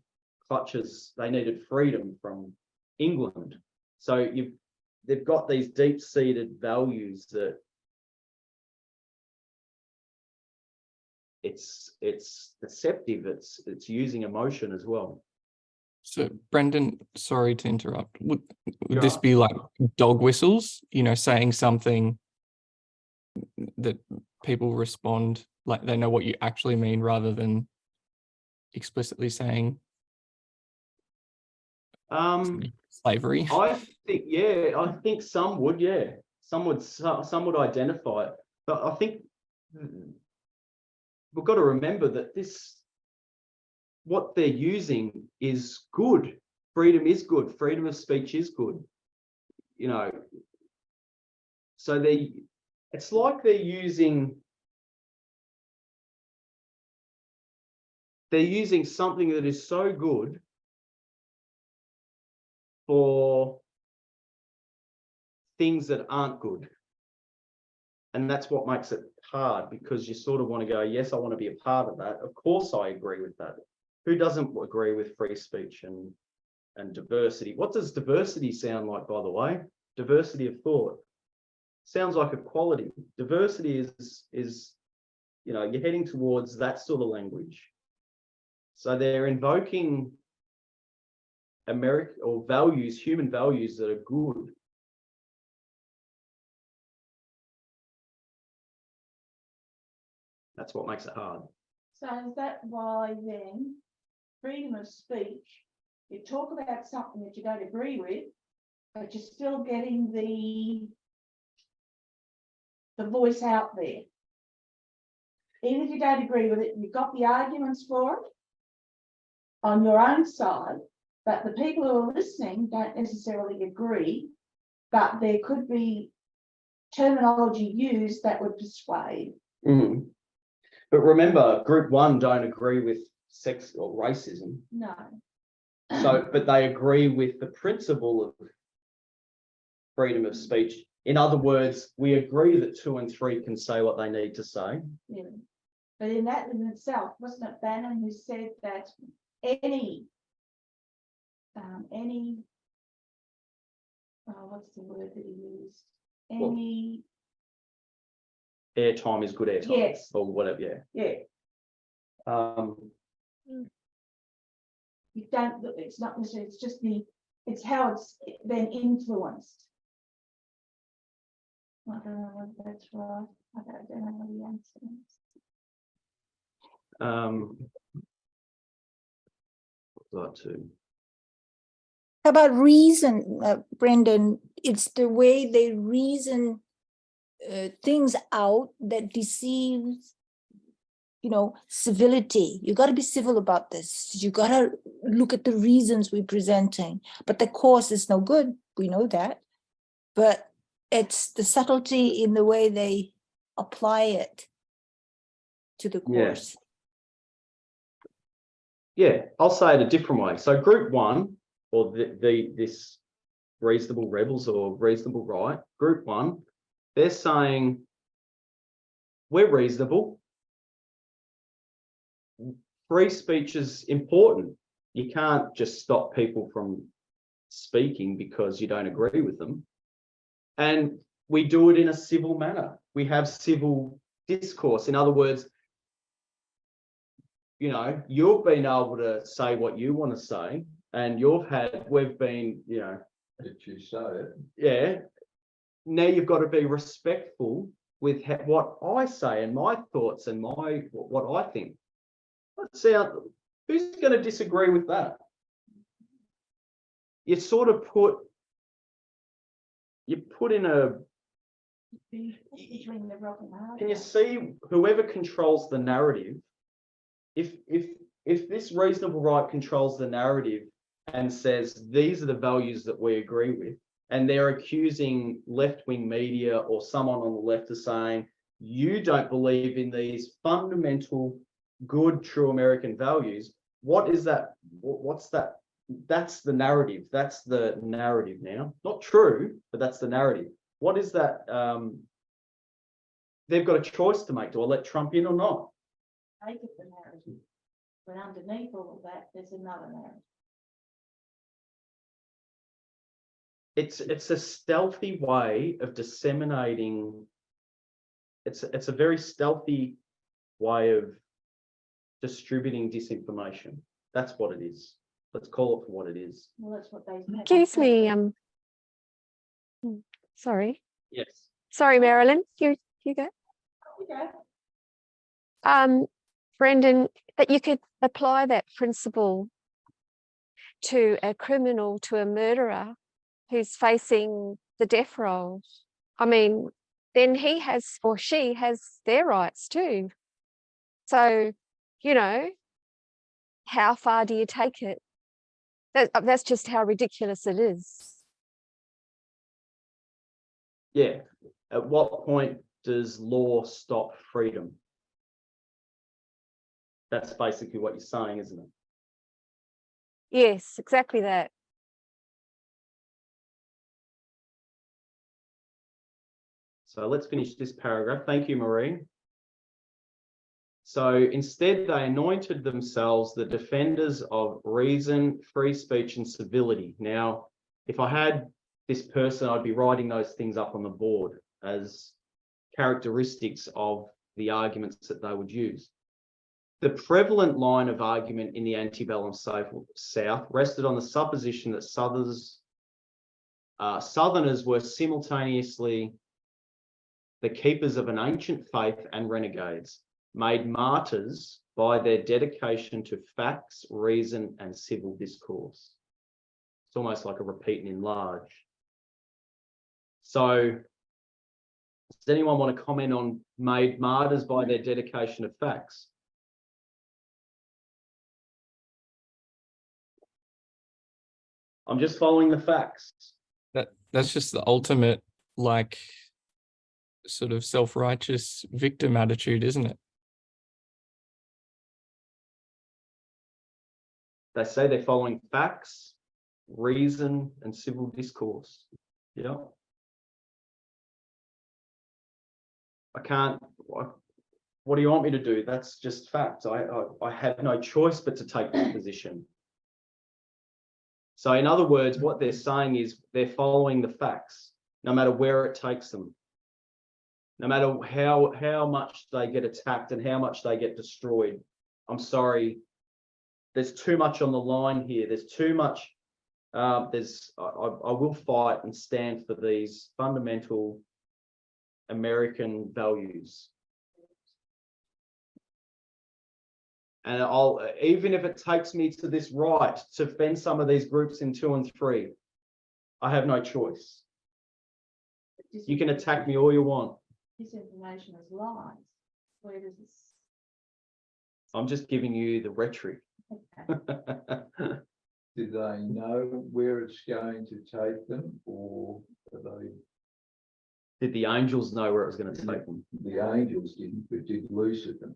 clutches. They needed freedom from England. So they've got these deep-seated values that it's deceptive. It's using emotion as well. So, Brenden, sorry to interrupt. Would Sure. this be like dog whistles, saying something that people respond like they know what you actually mean rather than explicitly saying slavery? I think some would, yeah. Some would identify it. But I think we've got to remember that what they're using is good. Freedom is good. Freedom of speech is good. So it's like they're using something that is so good for things that aren't good. And that's what makes it hard, because you sort of want to go, yes, I want to be a part of that. Of course, I agree with that. Who doesn't agree with free speech and diversity? What does diversity sound like, by the way? Diversity of thought. Sounds like equality. Diversity is you're heading towards that sort of language. So they're invoking values, human values that are good. That's what makes it hard. So is that why then freedom of speech, you talk about something that you don't agree with, but you're still getting the voice out there. Even if you don't agree with it, you've got the arguments for it on your own side, but the people who are listening don't necessarily agree, but there could be terminology used that would persuade. Mm. But remember, group 1 don't agree with sex or racism. No. But they agree with the principle of freedom of speech. In other words, we agree that 2 and 3 can say what they need to say. Yeah. But in that in itself, wasn't it Bennett who said that any what's the word that he used? Well, Any, Airtime is good airtime. Yes. Or whatever, yeah. yeah, you don't, it's not necessarily, it's just it's how it's then influenced. I don't know whether that's right. I don't know what the answer is. What's that too? How about reason, Brenden? It's the way they reason things out that deceives, civility. You got to be civil about this. You got to look at the reasons we're presenting. But the course is no good. We know that. But it's the subtlety in the way they apply it to the Yeah. course. Yeah, I'll say it a different way. So group one, or this reasonable rebels or reasonable right, group one, they're saying we're reasonable. Free speech is important. You can't just stop people from speaking because you don't agree with them. And we do it in a civil manner. We have civil discourse. In other words, you've been able to say what you want to say, and we've been, Did you say it? yeah. Now you've got to be respectful with what I say and my thoughts and what I think. Let's see who's going to disagree with that. You sort of put in a. Between the rock and the hard Can you place. see whoever controls the narrative? If this reasonable right controls the narrative and says these are the values that we agree with, and they're accusing left-wing media or someone on the left of saying you don't believe in these fundamental, good, true American values, what is that? What's that? That's the narrative. That's the narrative now. Not true, but that's the narrative. What is that? They've got a choice to make. Do I let Trump in or not? Make it the narrative. But underneath all of that, there's another narrative. It's a stealthy way of disseminating. It's a very stealthy way of distributing disinformation. That's what it is. Let's call it for what it is. Well, that's what they. Excuse me, sorry. Yes. Sorry, Marilyn, you go. Okay. Brenden, that you could apply that principle to a criminal, to a murderer who's facing the death row. I mean, then he has or she has their rights too. So, how far do you take it? That's just how ridiculous it is. Yeah. At what point does law stop freedom? That's basically what you're saying, isn't it? Yes, exactly that. So let's finish this paragraph. Thank you, Marie. So instead, they anointed themselves the defenders of reason, free speech, and civility. Now, if I had this person, I'd be writing those things up on the board as characteristics of the arguments that they would use. The prevalent line of argument in the antebellum South rested on the supposition that Southerners were simultaneously the keepers of an ancient faith and renegades, made martyrs by their dedication to facts, reason, and civil discourse. It's almost like a repeat and enlarge. So, does anyone want to comment on made martyrs by their dedication to facts? I'm just following the facts. That's just the ultimate, sort of self-righteous victim attitude, isn't it? They say they're following facts, reason, and civil discourse. Yeah. I can't. What do you want me to do? That's just fact. I have no choice but to take that position. So in other words, what they're saying is they're following the facts, no matter where it takes them. No matter how much they get attacked and how much they get destroyed. I'm sorry, there's too much on the line here. There's too much. I will fight and stand for these fundamental American values. And even if it takes me to this right to fend some of these groups in 2 and 3, I have no choice. You can attack me all you want. Disinformation is lies. Where does this? I'm just giving you the rhetoric. Okay. Do they know where it's going to take them, or are they? Did the angels know where it was going to take them? The angels didn't, but did Lucifer?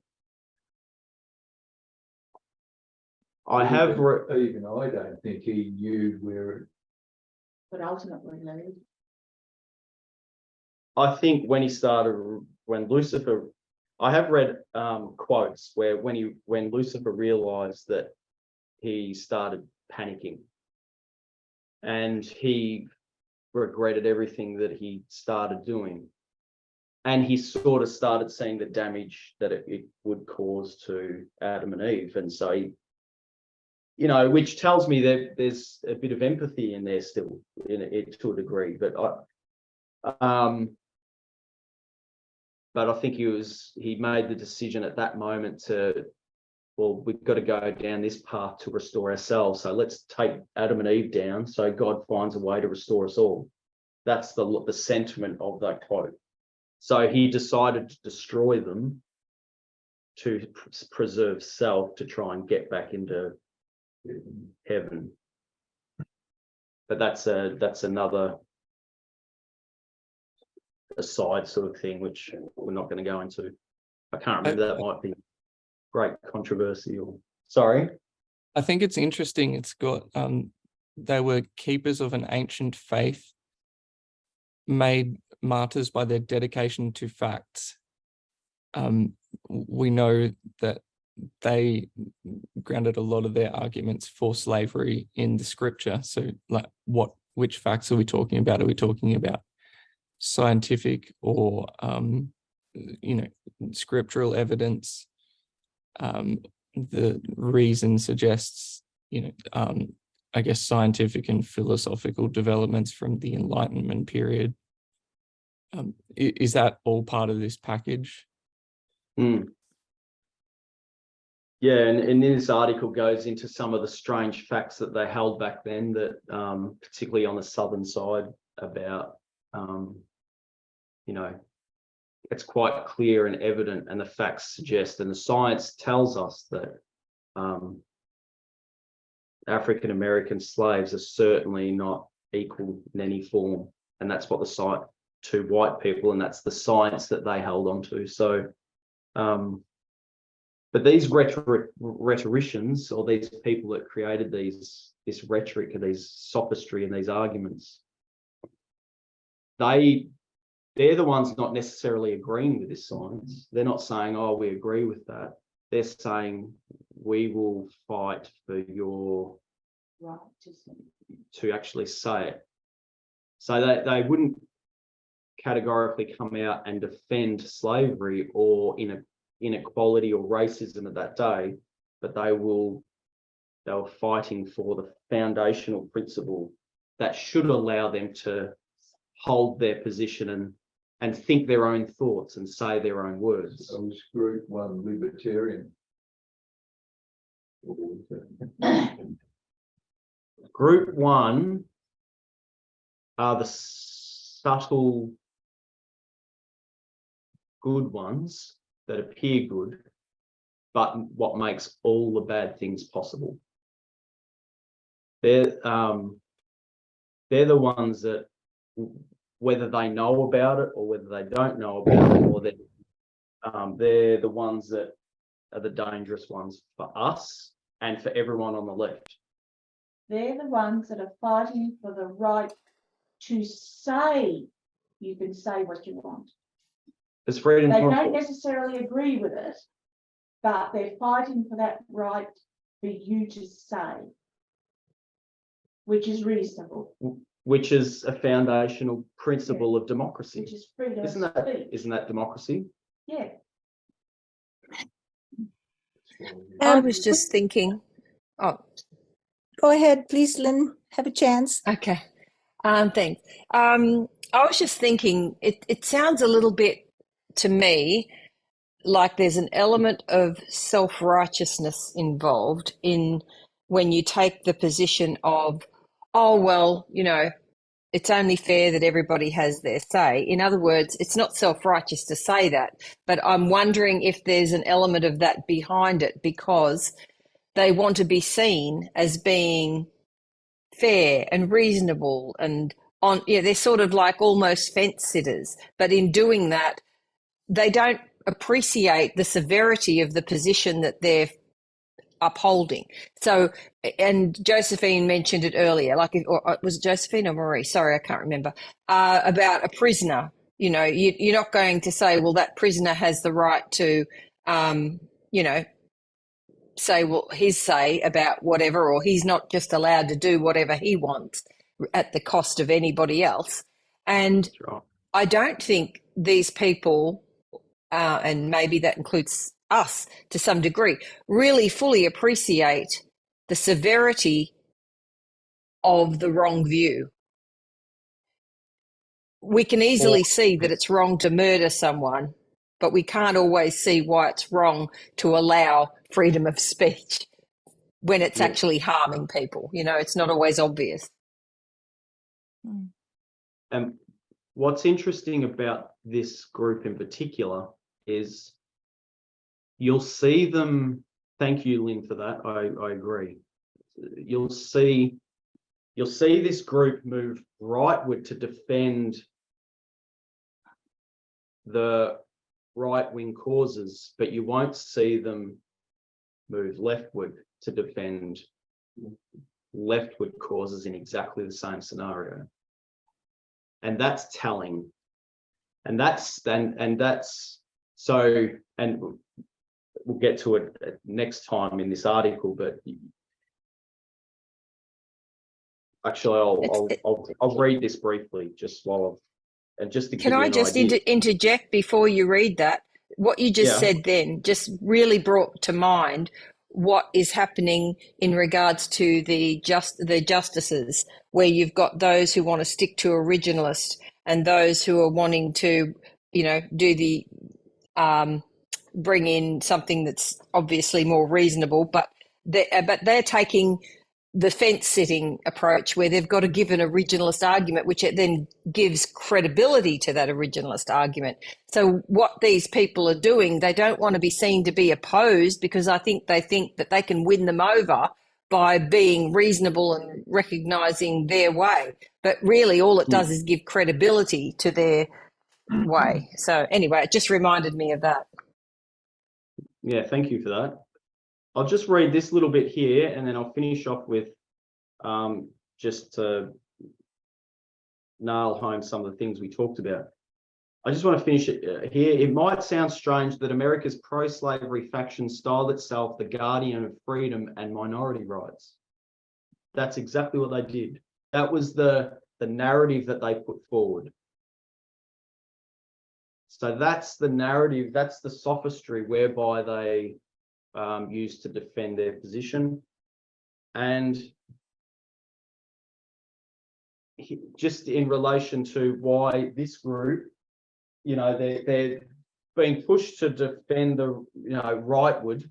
I have. Even I don't think he knew where it. But ultimately, Lee, I think when Lucifer, I have read quotes where when Lucifer realized that he started panicking and he regretted everything that he started doing. And he sort of started seeing the damage that it would cause to Adam and Eve. And so he, which tells me that there's a bit of empathy in there still in it to a degree. But I think he made the decision at that moment we've got to go down this path to restore ourselves. So let's take Adam and Eve down so God finds a way to restore us all. That's the sentiment of that quote. So he decided to destroy them to preserve self, to try and get back into heaven. But that's another aside sort of thing, which we're not going to go into. I can't remember. That might be great controversy. Sorry. I think it's interesting. It's got they were keepers of an ancient faith, made martyrs by their dedication to facts. We know that they grounded a lot of their arguments for slavery in the scripture. So like which facts are we talking about? Are we talking about scientific or scriptural evidence? The reason suggests I guess scientific and philosophical developments from the Enlightenment period. Is that all part of this package? Yeah, and this article goes into some of the strange facts that they held back then, that particularly on the southern side, about it's quite clear and evident, and the facts suggest, and the science tells us that African American slaves are certainly not equal in any form, and that's what to white people, and that's the science that they held on to. So, but these rhetoricians, or these people that created this rhetoric and these sophistry and these arguments, they're the ones not necessarily agreeing with this science. They're not saying, oh, we agree with that. They're saying, we will fight for your right to actually say it. So they wouldn't categorically come out and defend slavery or inequality or racism at that day, but they were fighting for the foundational principle that should allow them to hold their position and think their own thoughts and say their own words. I was group 1 libertarian. Group 1 are the subtle good ones that appear good, but what makes all the bad things possible. They're the ones that, whether they know about it or whether they don't know about it, or they're the ones that are the dangerous ones for us and for everyone on the left. They're the ones that are fighting for the right to say you can say what you want. There's freedom. They don't necessarily agree with it, but they're fighting for that right for you to say. which is reasonable, which is a foundational principle of democracy. which is freedom of Isn't speech. that democracy? Yeah. I was just thinking, oh, Go ahead, please, Lynn, have a chance. okay. Thanks. I was just thinking, it sounds a little bit to me like there's an element of self-righteousness involved in when you take the position of, oh, well, you know, it's only fair that everybody has their say. In other words, it's not self-righteous to say that, but I'm wondering if there's an element of that behind it because they want to be seen as being fair and reasonable and on, yeah, they're sort of like almost fence sitters, but in doing that, they don't appreciate the severity of the position that they're upholding. So, and Josephine mentioned it earlier, like, or was it Josephine or Marie? Sorry, I can't remember, about a prisoner. You know, you're not going to say, well, that prisoner has the right to, you know, say, well, his say about whatever, or he's not just allowed to do whatever he wants at the cost of anybody else. And Right. I don't think these people, and maybe that includes us to some degree, really fully appreciate the severity of the wrong view. We can easily see that it's wrong to murder someone, but we can't always see why it's wrong to allow freedom of speech when it's actually harming people. You know, it's not always obvious. And what's interesting about this group in particular is you'll see them. Thank you, Lynn, for that. I agree. You'll see this group move rightward to defend the right-wing causes, but you won't see them move leftward to defend leftward causes in exactly the same scenario. And that's telling. And that's so, and we'll get to it next time in this article, but actually I'll read this briefly just while just to give Can you I an just idea. interject before you read that? What you just Yeah. said then just really brought to mind what is happening in regards to the justices, where you've got those who want to stick to originalist and those who are wanting to, you know, do the bring in something that's obviously more reasonable, but they're taking the fence-sitting approach where they've got to give an originalist argument, which it then gives credibility to that originalist argument. So what these people are doing, they don't want to be seen to be opposed because I think they think that they can win them over by being reasonable and recognising their way. But really all it does is give credibility to their way. So anyway, it just reminded me of that. Yeah, thank you for that. I'll just read this little bit here and then I'll finish off with just to nail home some of the things we talked about. I just want to finish it here. It might sound strange that America's pro-slavery faction styled itself the guardian of freedom and minority rights. That's exactly what they did. That was the narrative that they put forward. So that's the narrative, that's the sophistry whereby they used to defend their position. And just in relation to why this group, you know, they're being pushed to defend the, you know, rightward,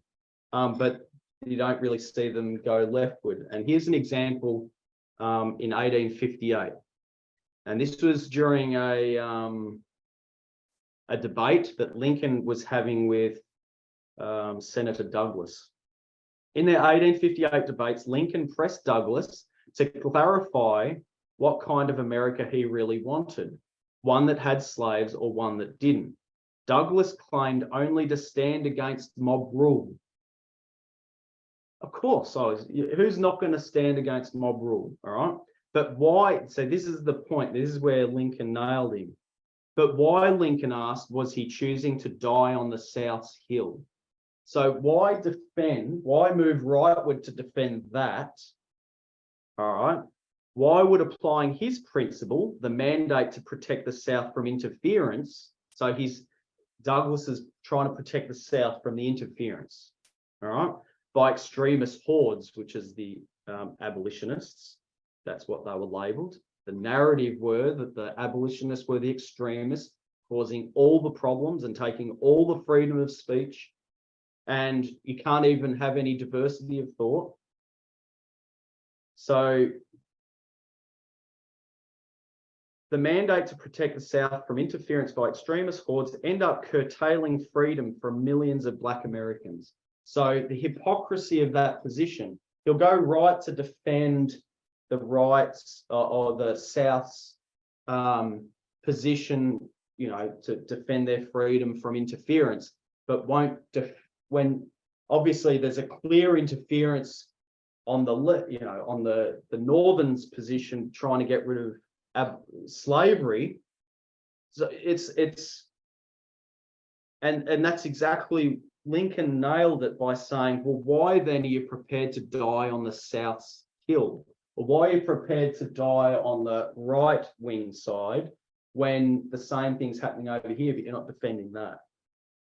but you don't really see them go leftward. And here's an example in 1858. And this was during a debate that Lincoln was having with Senator Douglas. In their 1858 debates, Lincoln pressed Douglas to clarify what kind of America he really wanted, one that had slaves or one that didn't. Douglas claimed only to stand against mob rule. Of course, who's not going to stand against mob rule, all right? But why? So this is the point. This is where Lincoln nailed him. But why, Lincoln asked, was he choosing to die on the South's hill? So why move rightward to defend that? All right. why would applying his principle, the mandate to protect the South from interference, so Douglas is trying to protect the South from the interference, all right, by extremist hordes, which is the abolitionists. That's what they were labelled. The narrative were that the abolitionists were the extremists, causing all the problems and taking all the freedom of speech, and you can't even have any diversity of thought. So the mandate to protect the South from interference by extremist hordes end up curtailing freedom for millions of Black Americans. So the hypocrisy of that position, he'll go right to defend the rights or the South's position, you know, to defend their freedom from interference, but won't when obviously there's a clear interference on the on the Northern's position trying to get rid of slavery. So and that's exactly, Lincoln nailed it by saying, well, why then are you prepared to die on the South's hill? Or why are you prepared to die on the right wing side when the same thing's happening over here, but you're not defending that?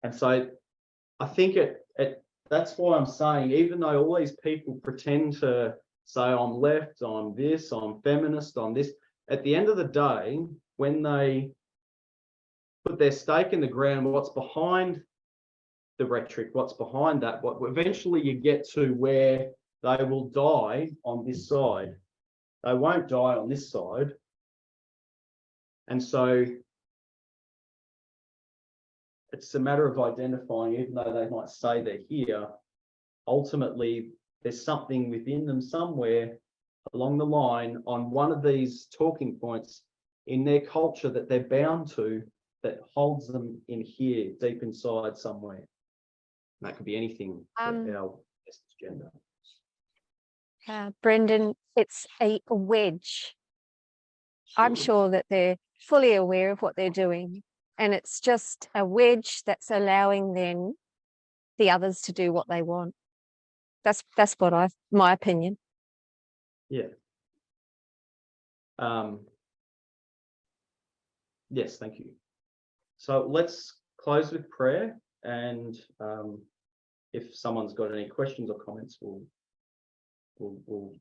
And so I think that's why I'm saying, even though all these people pretend to say I'm left, I'm this, I'm feminist, I'm this, at the end of the day, when they put their stake in the ground, what's behind the rhetoric, what's behind that, what eventually you get to where they will die on this side. They won't die on this side. And so it's a matter of identifying, even though they might say they're here, ultimately there's something within them somewhere along the line on one of these talking points in their culture that they're bound to, that holds them in here, deep inside somewhere. And that could be anything for our gender. Brenden, it's a wedge. I'm sure that they're fully aware of what they're doing, and it's just a wedge that's allowing then the others to do what they want. That's what my opinion. Yeah. Yes, thank you. So let's close with prayer, and if someone's got any questions or comments, we'll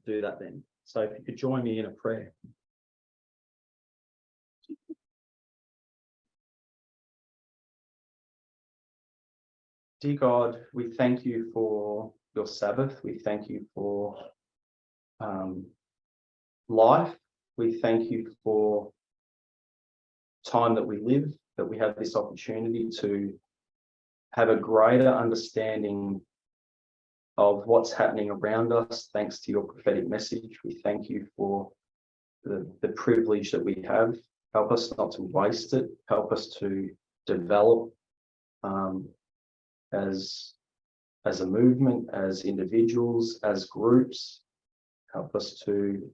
do that then. So if you could join me in a prayer. Dear God, we thank you for your Sabbath. We thank you for life. We thank you for time that we live, that we have this opportunity to have a greater understanding of what's happening around us, thanks to your prophetic message. We thank you for the privilege that we have. Help us not to waste it. Help us to develop as a movement, as individuals, as groups. Help us to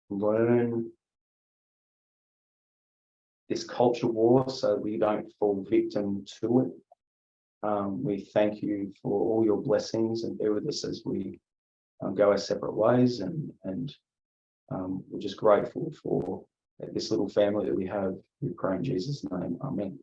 learn this culture war so we don't fall victim to it. We thank you for all your blessings and be with us as we go our separate ways, and we're just grateful for this little family that we have. We pray in Jesus' name. Amen.